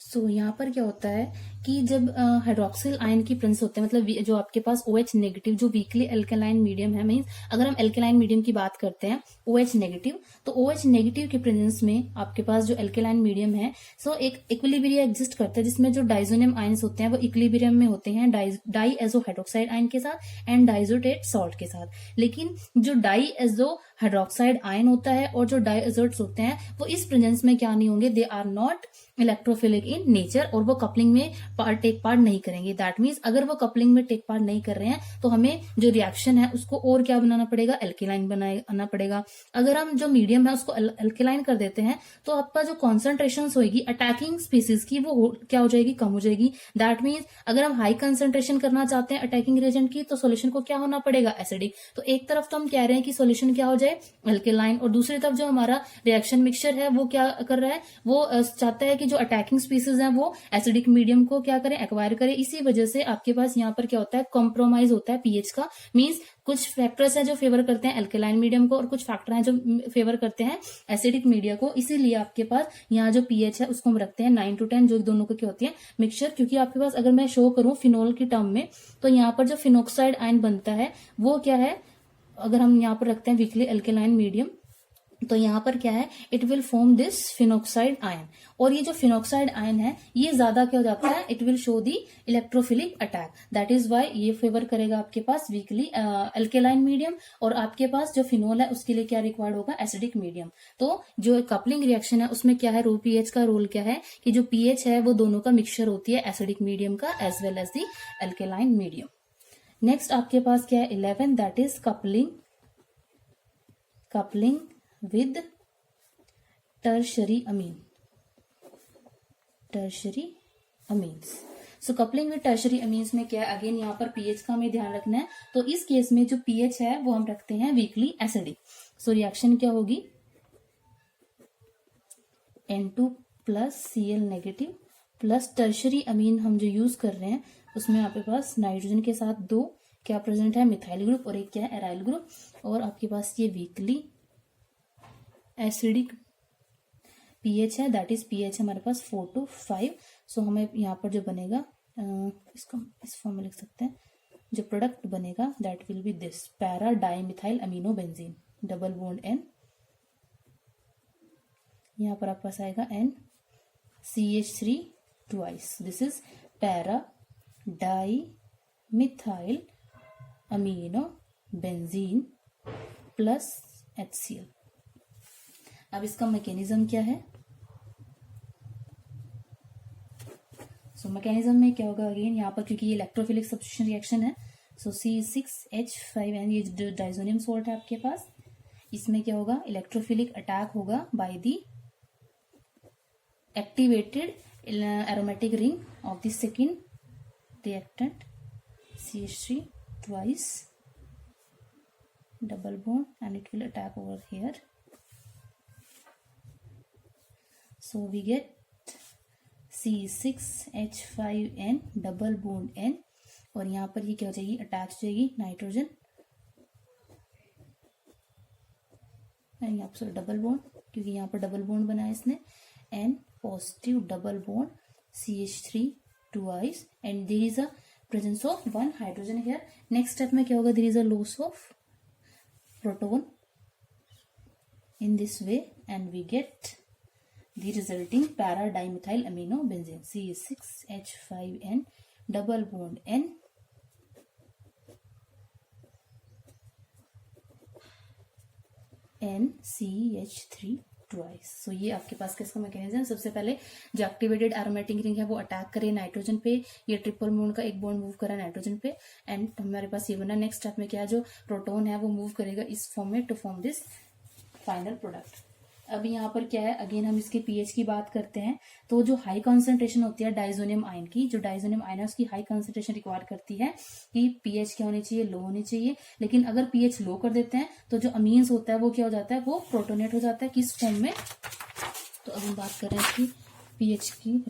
So यहाँ पर क्या होता है कि जब हाइड्रोक्सिल आयन की प्रेजेंस होते हैं, मतलब जो आपके पास OH नेगेटिव जो वीकली एल्केलाइन मीडियम है, मीन्स अगर हम एल्केलाइन मीडियम की बात करते हैं OH नेगेटिव, तो OH नेगेटिव के प्रेजेंस में आपके पास जो एल्केलाइन मीडियम है, सो एक इक्विलिब्रियम एग्जिस्ट करता है जिसमें जो डाइजोनियम आयन्स होते हैं वो इक्विलिब्रियम में होते हैं डाई एजो हाइड्रोक्साइड आयन के साथ एंड डाइजोटेट सॉल्ट के साथ। लेकिन जो डाई एजो हाइड्रोक्साइड आयन होता है और जो डाइएजोट्स होते हैं वो इस प्रेजेंस में क्या नहीं होंगे, they are not electrophilic in nature, और वो कपलिंग में टेक पार्ट नहीं करेंगे। दैट मीन्स अगर वो कपलिंग में टेक पार्ट नहीं कर रहे हैं तो हमें जो रिएक्शन है उसको और क्या बनाना पड़ेगा, एल्केलाइन बनाना पड़ेगा। अगर हम जो मीडियम है उसको एल्केलाइन कर देते हैं तो आपका जो कॉन्सेंट्रेशन होगी अटैकिंग स्पीसीज की वो क्या हो जाएगी, कम हो जाएगी। दैट मीन्स अगर हम हाई कंसेंट्रेशन करना चाहते हैं अटैकिंग रिएजेंट की तो सोल्यूशन को क्या होना पड़ेगा, एसिडिक। तो एक तरफ तो हम कह रहे हैं कि सोल्यूशन क्या हो जाए, एल्केलाइन, और दूसरी तरफ जो हमारा रिएक्शन मिक्सचर है वो क्या कर रहा है, वो चाहता है कि जो अटैकिंग स्पीसीज हैं वो एसिडिक मीडियम को क्या करें, एक्वायर करें। इसी वजह से आपके पास यहाँ पर क्या होता है, कॉम्प्रोमाइज होता है पीएच का। मींस कुछ फैक्टर्स हैं जो फेवर करते हैं एल्केलाइन मीडियम को और कुछ फैक्टर हैं जो फेवर करते हैं एसिडिक मीडिया को। इसीलिए आपके पास यहाँ जो पीएच है उसको हम रखते हैं 9 to 10, जो दोनों को क्या होती है, मिक्सचर। क्योंकि आपके पास अगर मैं शो करूं फिनोल की टर्म में तो यहाँ पर जो फिनोक्साइड आयन बनता है वो क्या है, अगर हम यहाँ पर रखते हैं वीकली एल्केलाइन मीडियम तो यहाँ पर क्या है, it will form this phenoxide ion, और ये जो फिनोक्साइड आयन है ये ज्यादा क्या हो जाता है, it will show the electrophilic attack. That is why ये फेवर करेगा आपके पास वीकली एल्केलाइन मीडियम, और आपके पास जो फिनोल है उसके लिए क्या रिक्वायर्ड होगा, एसिडिक मीडियम। तो जो कपलिंग रिएक्शन है उसमें क्या है, रो पीएच का रोल क्या है कि जो पीएच है वो दोनों का मिक्सचर होती है, एसिडिक मीडियम का as well as the alkaline medium. Next आपके पास क्या है 11, that is coupling with tertiary amines। So coupling with tertiary amines में क्या है, अगेन यहाँ पर पीएच का हमें ध्यान रखना है। तो इस केस में जो पीएच है वो हम रखते हैं वीकली एसिडिक। सो रिएक्शन क्या होगी, N2 plus Cl negative plus tertiary अमीन हम जो यूज कर रहे हैं उसमें आपके पास नाइट्रोजन के साथ दो क्या प्रेजेंट है, मिथाइल ग्रुप, और एक क्या है, एराइल ग्रुप, और आपके पास ये वीकली एसिडिक पीएच है, दैट इज पीएच हमारे पास 4 to 5। सो हमें यहाँ पर जो बनेगा इसको इस फॉर्म में लिख सकते हैं, जो प्रोडक्ट बनेगा that will be this para di methyl amino benzene, double bond N, यहाँ पर आपके पास आएगा N CH3 twice, this is para di methyl amino benzene plus HCl। अब इसका मैकेनिज्म क्या है? सो मैकेनिज्म में क्या होगा, अगेन यहाँ पर क्योंकि ये इलेक्ट्रोफिलिक सब्स्टिट्यूशन रिएक्शन है, सो C6H5N ये जो डाइजोनियम सॉल्ट है आपके पास, इसमें क्या होगा, इलेक्ट्रोफिलिक अटैक होगा by the activated aromatic ring of the second reactant CH3 twice double bond and it will attack over here. So we get C6H5N double bond N और यहाँ पर ये क्या हो जाएगी, अटैच हो जाएगी नाइट्रोजन, यहाँ पर डबल बॉन्ड क्योंकि यहाँ पर डबल बॉन्ड बना है इसने, N positive double bond CH3 twice and there is a presence of one hydrogen here. Next step में क्या होगा, there is a loss of proton in this way and we get the resulting para dimethyl amino benzene C6H5N double bond N NCH3 twice. So ये आपके पास किसका मैकेनिज्म, सबसे पहले जो एक्टिवेटेड एरोमेटिक रिंग है वो अटैक करे नाइट्रोजन पे, ये ट्रिपल बॉन्ड का एक बॉन्ड मूव करा नाइट्रोजन पे एंड हमारे पास ये बना। नेक्स्ट स्टेप में क्या है, जो प्रोटोन है वो मूव करेगा इस फॉर्म में to form this final product. अब यहाँ पर क्या है, अगेन हम इसके पीएच की बात करते हैं, तो जो हाई कंसंट्रेशन होती है डाइजोनियम आयन की, जो डाइजोनियम आयन है उसकी हाई कंसंट्रेशन रिक्वायर करती है कि पीएच क्या होनी चाहिए, लो होनी चाहिए। लेकिन अगर पीएच लो कर देते हैं तो जो अमीन्स होता है वो क्या हो जाता है, वो प्रोटोनेट हो जाता है किस फॉर्म में। तो अब हम बात कर रहे हैं कि पीएच की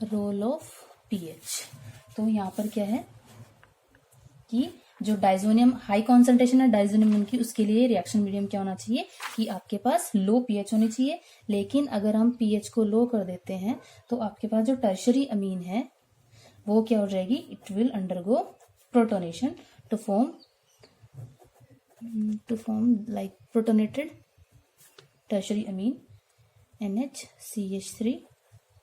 रोल ऑफ पीएच। तो यहाँ पर क्या है कि जो डाइजोनियम हाई कॉन्सेंट्रेशन है डाइजोनियम की, उसके लिए रिएक्शन मीडियम क्या होना चाहिए कि आपके पास लो पीएच होनी चाहिए। लेकिन अगर हम पीएच को लो कर देते हैं तो आपके पास जो टर्शरी अमीन है वो क्या हो जाएगी, it will undergo protonation to form like protonated tertiary amine NHCH3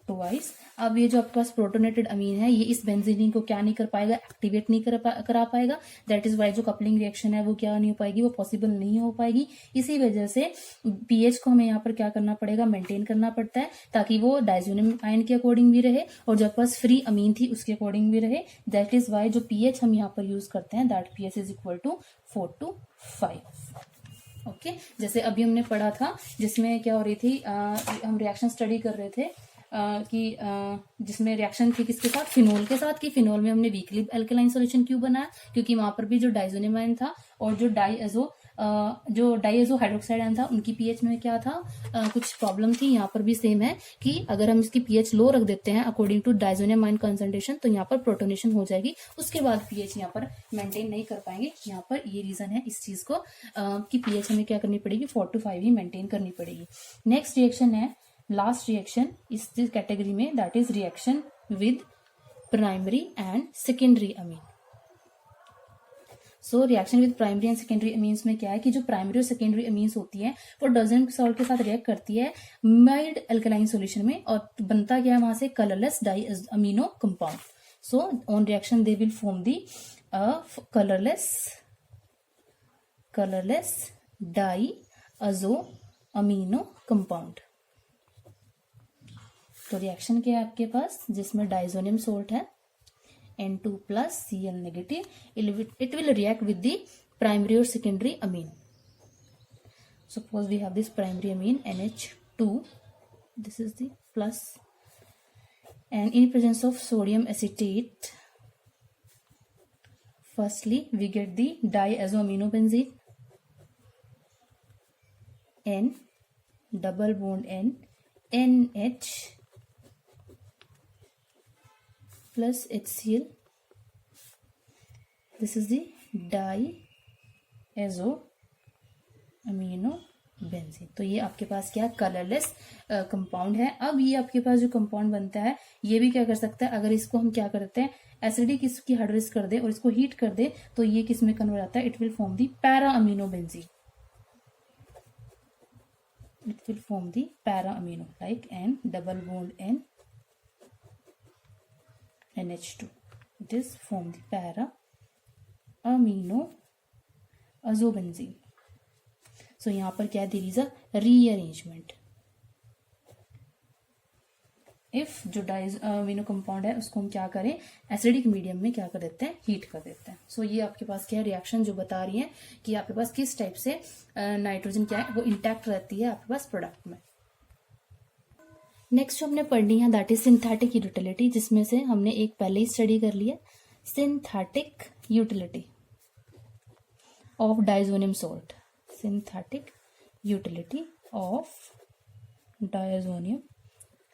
twice. अब ये जो आपके पास प्रोटोनेटेड अमीन है ये इस बेंजीन को क्या नहीं कर पाएगा, एक्टिवेट नहीं करा पाएगा। दैट इज वाई जो कपलिंग रिएक्शन है वो क्या नहीं हो पाएगी, वो पॉसिबल नहीं हो पाएगी। इसी वजह से पीएच को हमें यहाँ पर क्या करना पड़ेगा, मेंटेन करना पड़ता है ताकि वो डाइजोनियम आयन के अकॉर्डिंग भी रहे और जो पास फ्री अमीन थी उसके अकॉर्डिंग भी रहे। दैट इज वाई जो पीएच हम यहाँ पर यूज करते हैं that pH is equal to 4 to 5। Okay, जैसे अभी हमने पढ़ा था जिसमें क्या हो रही थी, हम रिएक्शन स्टडी कर रहे थे कि जिसमें रिएक्शन थी किसके साथ, फिनोल के साथ, कि फिनोल में हमने वीकली अल्कलाइन सॉल्यूशन क्यों बनाया, क्योंकि वहां पर भी जो डाइजोनियम आयन था और जो डाइएजो हाइड्रोक्साइड आयन था उनकी पीएच में क्या था, कुछ प्रॉब्लम थी। यहाँ पर भी सेम है कि अगर हम इसकी पीएच लो रख देते हैं according to diazonium ion concentration तो यहाँ पर प्रोटोनेशन हो जाएगी, उसके बाद पीएच यहाँ पर मेंटेन नहीं कर पाएंगे। यहाँ पर ये रीजन है इस चीज को कि पीएच हमें क्या करनी पड़ेगी, 4 to 5 ही मेंटेन करनी पड़ेगी। नेक्स्ट रिएक्शन है, लास्ट रिएक्शन इस कैटेगरी में, that is reaction with primary and secondary amine. So reaction with primary and secondary amines में क्या है कि जो प्राइमरी और सेकेंडरी अमीन्स होती है वो डाइजोनियम सॉल्ट के साथ रिएक्ट करती है माइल्ड अल्कलाइन सॉल्यूशन में और बनता क्या है वहां से, colourless di amino compound. So on reaction they will form the colourless di amino compound. तो रिएक्शन क्या है आपके पास, जिसमें डाइजोनियम सॉल्ट है N2 plus Cl negative, it will react with the primary or secondary amine. Suppose we have this primary amine NH2, this is the plus, and in presence of sodium acetate, firstly we get the diazoaminobenzene N double bond N NH plus HCl. This is the diazoaminobenzene benzene. तो ये आपके पास क्या कलरलेस कंपाउंड है। अब ये आपके पास जो कंपाउंड बनता है ये भी क्या कर सकता है, अगर इसको हम क्या करते हैं एसिडिक इसकी हाइड्रोलिसिस कर दे और इसको हीट कर दे तो ये किस में कन्वर्ट आता है, it will form the para amino benzene. It will form the para amino like N double bond N NH2. It is form the para amino azobenzene. So यहाँ पर क्या there is a rearrangement. If जो अमीनो कंपाउंड है उसको हम क्या करें एसिडिक मीडियम में क्या कर देते हैं, हीट कर देते हैं। सो ये आपके पास क्या है रिएक्शन जो बता रही है कि आपके पास किस टाइप से नाइट्रोजन क्या है वो इंटैक्ट रहती है आपके पास प्रोडक्ट में। नेक्स्ट जो हमने पढ़नी है दैट इज सिंथेटिक यूटिलिटी, जिसमें से हमने एक पहले ही स्टडी कर लिया synthetic utility of diazonium salt. Synthetic utility of diazonium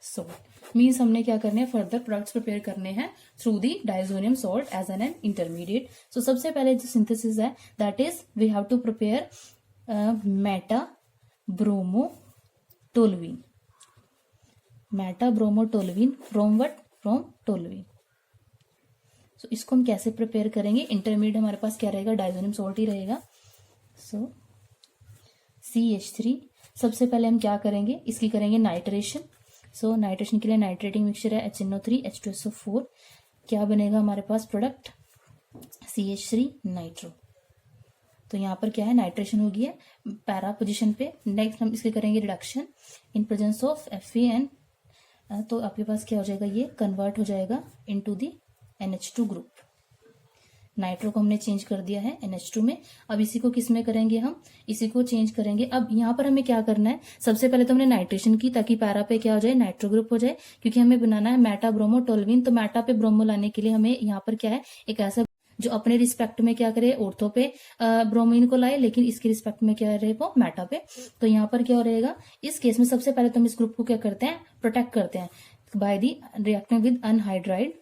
salt means हमने क्या करने हैं फर्दर प्रोडक्ट्स प्रिपेयर करने हैं through the diazonium salt as an intermediate. So सबसे पहले जो सिंथेसिस है that is we have to prepare meta bromo toluene. Meta bromo toluene from what, from toluene. So इसको हम कैसे प्रिपेयर करेंगे, इंटरमीडिएट हमारे पास क्या रहेगा डायजोनियम सोल्ट ही रहेगा। सो CH3 सबसे पहले हम क्या करेंगे इसकी करेंगे नाइट्रेशन। सो नाइट्रेशन के लिए नाइट्रेटिंग मिक्सचर है HNO3 H2SO4, क्या बनेगा हमारे पास प्रोडक्ट CH3 नाइट्रो। तो यहाँ पर क्या है नाइट्रेशन हो गया पैरा पोजीशन पे। नेक्स्ट हम इसके करेंगे reduction in presence of FeN, तो आपके पास क्या हो जाएगा ये कन्वर्ट हो जाएगा into the NH2 group. Nitro को हमने चेंज कर दिया है NH2 में। अब इसी को किस में करेंगे, हम इसी को चेंज करेंगे। अब यहाँ पर हमें क्या करना है, सबसे पहले तो हमने नाइट्रेशन की ताकि पैरा पे क्या हो जाए नाइट्रो ग्रुप हो जाए, क्योंकि हमें बनाना है मेटा ब्रोमो टोलुइन। तो मेटा पे ब्रोमो लाने के लिए हमें यहाँ पर क्या है एक ऐसा जो अपने रिस्पेक्ट में क्या करे ऑर्थो पे ब्रोमीन को लाए, लेकिन इसके रिस्पेक्ट में क्या रहे वो मेटा पे। तो यहाँ पर क्या हो रहेगा इस केस में सबसे पहले तो हम इस ग्रुप को क्या करते हैं प्रोटेक्ट करते हैं by the reacting with anhydride.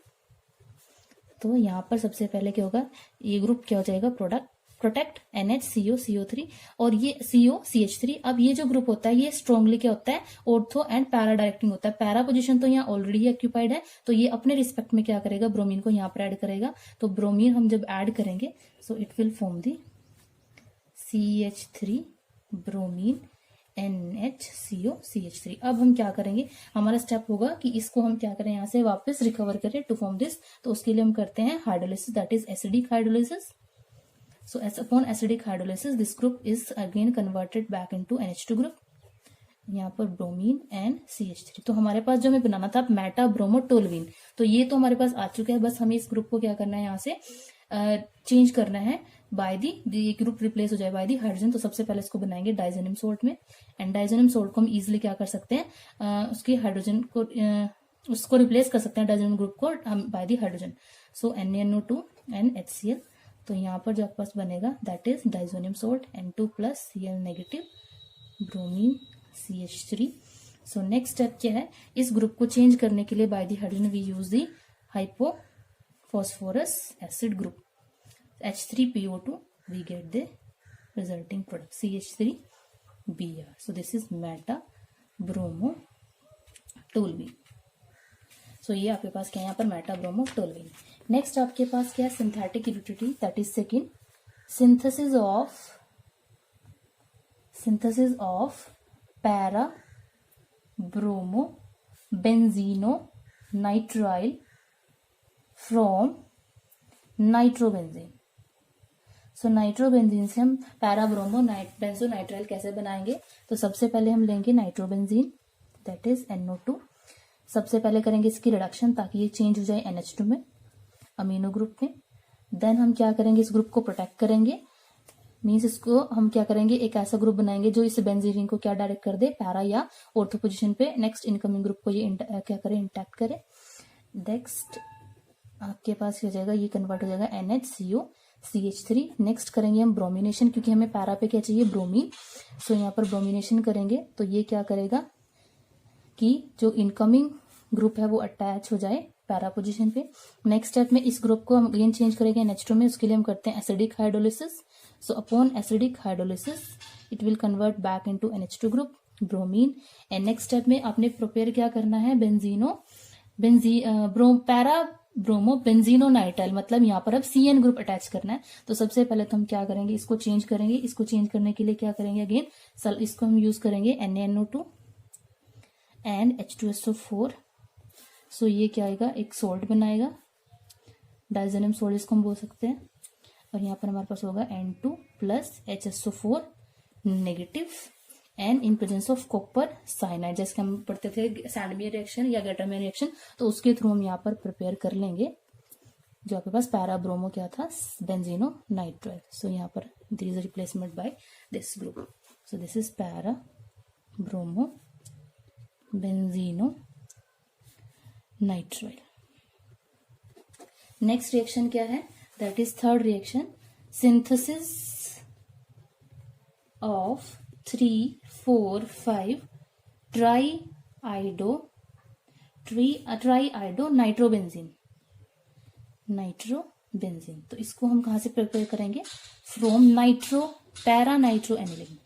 तो यहाँ पर सबसे पहले क्या होगा ये ग्रुप क्या हो जाएगा प्रोटेक्ट NHCO CO3 और ये CO CH3। अब ये जो ग्रुप होता है ये स्ट्रांगली क्या होता है ऑर्थो एंड पैरा डायरेक्टिंग होता है। पैरा पोजीशन तो यहाँ ऑलरेडी ऑक्यूपाइड है, तो ये अपने रिस्पेक्ट में क्या करेगा ब्रोमीन को यहाँ पर ऐड करेगा। तो ब्रोमीन हम जब ऐड करेंगे सो it will form the CH3 bromine NHCO CH3। अब हम क्या करेंगे हमारा स्टेप होगा कि इसको हम क्या करें यहाँ से वापस रिकवर करें टू फॉर्म दिस। तो उसके लिए हम करते हैं hydrolysis that is acidic hydrolysis. So S upon acidic hydrolysis this group is again converted back into NH2 group, यहाँ पर ब्रोमीन एंड CH3। तो हमारे पास जो हमें बनाना था मेटा ब्रोमो टोलुइन, तो ये तो हमारे पास आ चुका है। बस हमें इस ग्रुप को क्या करना है यहाँ से चेंज करना है बाय दी ग्रुप रिप्लेस हो जाए बाय दी हाइड्रोजन। तो सबसे पहले इसको बनाएंगे डाइजोनियम सोल्ट में, एंड डाइजोनियम सोल्ट को हम इजिली क्या कर सकते हैं उसके हाइड्रोजन को उसको रिप्लेस कर सकते हैं डाइजोनियम ग्रुप को हम bye the hydrogen. So NaNO2 and HCl। तो यहाँ पर जो आपके पास बनेगा that is diazonium salt N2 plus Cl negative bromine CH3। So next step क्या है इस ग्रुप को चेंज करने के लिए by the hydrogen we use the hypophosphorous acid group H3PO2, we get the resulting product CH3Br. So this is meta bromo toluene। So ये आपके पास क्या है यहाँ पर मेटा ब्रोमो टोलुइन। नेक्स्ट आपके पास क्या है synthetic utility that is second synthesis of para bromo benzonitrile from nitrobenzene. So nitrobenzene से हम पैरा ब्रोमो बेंजो नाइट्राइल कैसे बनाएंगे, तो सबसे पहले हम लेंगे नाइट्रोबेंजीन दैट इज NO2। सबसे पहले करेंगे इसकी रिडक्शन ताकि ये चेंज हो जाए NH2 में अमीनो ग्रुप में। देन हम क्या करेंगे इस ग्रुप को प्रोटेक्ट करेंगे, मीन्स इसको हम क्या करेंगे एक ऐसा ग्रुप बनाएंगे जो इस बेंजीन को क्या डायरेक्ट कर दे पैरा या ऑर्थो पोजीशन पे। नेक्स्ट इनकमिंग ग्रुप को ये क्या करे इंटैक्ट करे। नेक्स्ट आपके पास क्या हो जाएगा ये कन्वर्ट हो जाएगा NHCO CH3। नेक्स्ट करेंगे हम ब्रोमिनेशन, क्योंकि हमें पैरा पे क्या चाहिए ब्रोमीन। सो यहाँ पर ब्रोमिनेशन करेंगे तो ये क्या करेगा कि जो इनकमिंग ग्रुप है वो अटैच हो जाए पैरा पोजीशन पे। नेक्स्ट स्टेप में इस ग्रुप को हम अगेन चेंज करेंगे NH2 में, उसके लिए हम करते हैं acidic hydrolysis. So upon acidic hydrolysis it will convert back into NH2 group, bromine. And next step में आपने प्रिपेयर क्या करना है, पैरा ब्रोमो बेंजीनोनाइट्राइल, मतलब यहाँ पर अब CN ग्रुप अटैच करना है। तो सबसे पहले तो हम क्या करेंगे, इसको चेंज करेंगे। इसको चेंज करने के लिए क्या करेंगे, अगेन इसको हम यूज करेंगे NaNO2 एंड H2SO4। सो ये क्या आएगा, एक सोल्ट बनाएगा, डाइजेनियम सोल्ट इसको हम बोल सकते हैं। और यहाँ पर हमारे पास होगा N2 plus HSO4 negative and in presence of copper cyanide. जैसे हम पढ़ते थे सैंडमियर रिएक्शन या गेटरमैन रिएक्शन, तो उसके थ्रू हम यहाँ पर प्रिपेयर कर लेंगे जो आपके पास पैरा ब्रोमो क्या था, बेंजीनोनाइट्राइल। सो यहाँ पर this is replacement by this group. So this is para bromo benzonitrile. Next reaction क्या है, that is third reaction, synthesis of 3,4,5 triiodo nitrobenzene. तो इसको हम कहां से प्रिपेयर करेंगे, from para nitro aniline.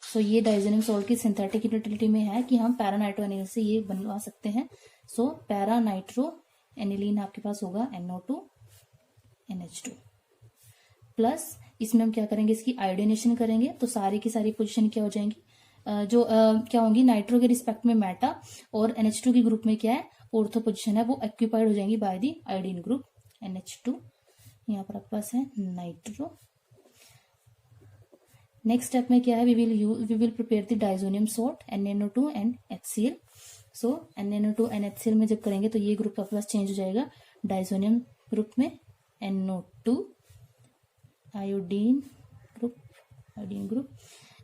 So ये डाइजेनियम सॉल्ट की सिंथेटिक यूटिलिटी में है कि हम पैरा नाइट्रो एनिलीन से ये बनवा सकते हैं। सो पैरा नाइट्रो एनिलीन आपके पास होगा NO2 NH2 प्लस इसमें हम क्या करेंगे, इसकी आयोडीनेशन करेंगे। तो सारी की सारी पोजीशन क्या हो जाएंगी, क्या होंगी, नाइट्रो के रिस्पेक्ट में मेटा और NH2 के ग्रुप में क्या है, ऑर्थो पोजीशन है, वो ऑक्यूपाइड हो जाएंगी by the iodine group NH2। यहाँ पर आपके पास है नाइट्रो। नेक्स्ट स्टेप में क्या है, we will prepare the diazonium salt NaNO2 and HCl। सो NaNO2 एंड HCl में जब करेंगे तो ये ग्रुप आपके पास चेंज हो जाएगा डाइजोनियम ग्रुप में NO2 आयोडीन ग्रुप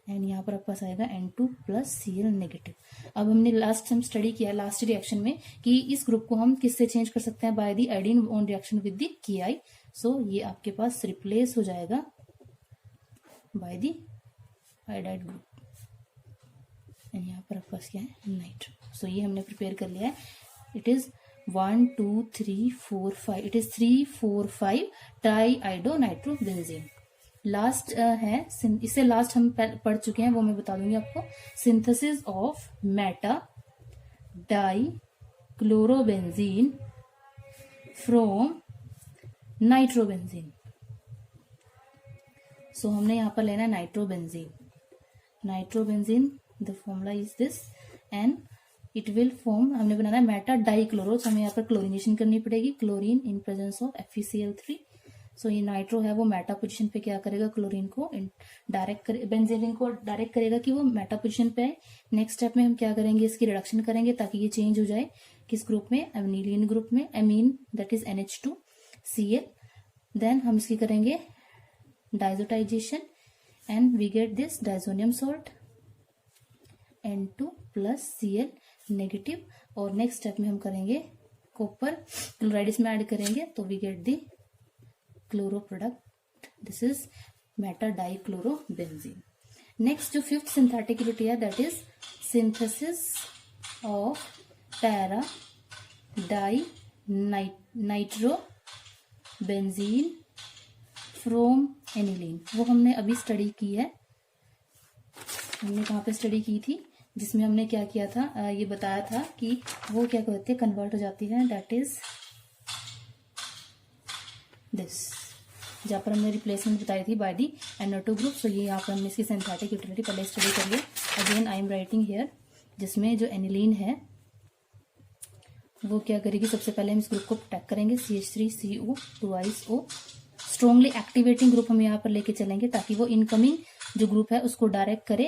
एंड यहाँ पर आपके पास आएगा N2 प्लस Cl नेगेटिव। अब हमने लास्ट स्टडी किया लास्ट रिएक्शन में कि इस ग्रुप को हम किससे चेंज कर सकते हैं, by the iodine on reaction with the Ki। सो ये आपके पास रिप्लेस हो जाएगा by the iodide group and यहाँ पर आपके पास क्या है, नाइट्रो। सो ये हमने प्रिपेयर कर लिया है। It is 1 2 3 4 5, it is 3 4 5 triiodo nitrobenzene. Last है, इससे लास्ट हम पढ़ चुके हैं, वो मैं बता दूंगी आपको, synthesis of meta di chlorobenzene from nitrobenzene. So हमने यहाँ पर लेना है nitrobenzene, the formula is this and it will form, हमने बनाना है मेटा डाई क्लोरो। तो हमें यहाँ पर क्लोरिनेशन करनी पड़ेगी, chlorine in presence of FeCl3। सो ये नाइट्रो है वो मेटा पोजीशन पे क्या करेगा, क्लोरीन को डायरेक्ट बेंजीन को डायरेक्ट करेगा कि वो मेटा पोजीशन पे है। नेक्स्ट स्टेप में हम क्या करेंगे, इसकी रिडक्शन करेंगे ताकि ये चेंज हो जाए किस ग्रुप में, एनिलीन ग्रुप में, amine that is NH2Cl। Then हम इसकी करेंगे diazotization and we get this diazonium salt N2 plus Cl negative. और नेक्स्ट स्टेप में हम करेंगे कॉपर क्लोराइड इसमें ऐड करेंगे तो we get the chloro product, this is meta di chlorobenzene. Next जो फिफ्थ सिंथेटिक यूनिट है that is synthesis of para di nitrobenzene from aniline. वो हमने अभी स्टडी की है, हमने कहाँ पे स्टडी की थी, जिसमें हमने क्या किया था, ये बताया था कि वो क्या करते हैं, कन्वर्ट हो जाती है, दैट इज दिस, जहाँ पर हमने रिप्लेसमेंट बताई थी बाय दी NO2 ग्रुप। सो ये यहाँ पर हमने इसकी सिंथेटिक यूटिलिटी पहले स्टडी कर लिया। Again I am writing here, जिसमें जो एनिलीन है वो क्या करेगी, सबसे पहले हम इस ग्रुप को प्रोटेक्ट करेंगे, CH3CO twice O strongly activating group हम यहाँ पर लेके चलेंगे ताकि वो इनकमिंग जो ग्रुप है उसको डायरेक्ट करे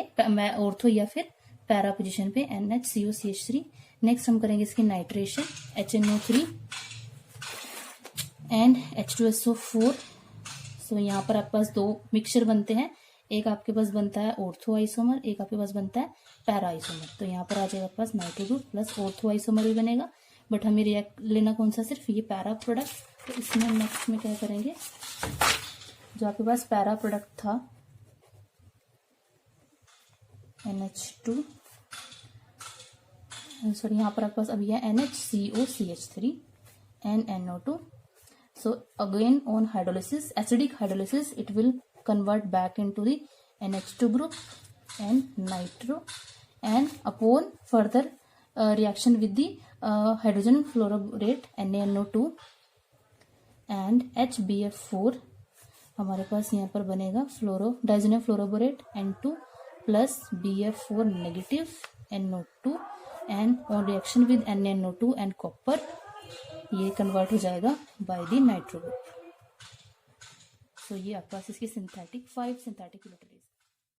ऑर्थो या फिर पैरा पोजीशन पे NHCOCH3। नेक्स्ट हम करेंगे इसकी नाइट्रेशन HNO3 एंड H2SO4। सो यहाँ पर आपके पास दो मिक्सचर बनते हैं, एक आपके पास बनता है ऑर्थो आइसोमर, एक आपके पास बनता है पैरा आइसोमर। तो यहाँ पर आ जाएगा आपके पास nitro group plus ortho isomer भी बनेगा, बट हमें रिएक्ट लेना कौन सा, सिर्फ ये पैरा प्रोडक्ट। तो इसमें नेक्स्ट में क्या करेंगे, जो आपके पास पैरा प्रोडक्ट था NH2, सॉरी यहाँ पर आपके पास अभी है NHCOCH3 and NO2। So again on hydrolysis, acidic hydrolysis, it will convert back into the NH2 group and nitro, and upon further reaction with the hydrogen fluoroborate NaNO2 and HBF4, हमारे पास यहाँ पर बनेगा डाइजेनियम fluoroborate N2 plus BF4 negative NO2, and on reaction with NaNO2 and copper ये कन्वर्ट हो जाएगा बाय द नाइट्रो ग्रुप। सो ये आपके पास इसकी सिंथेटिक 5 सिंथेटिक इलेक्ट्रोलाइट।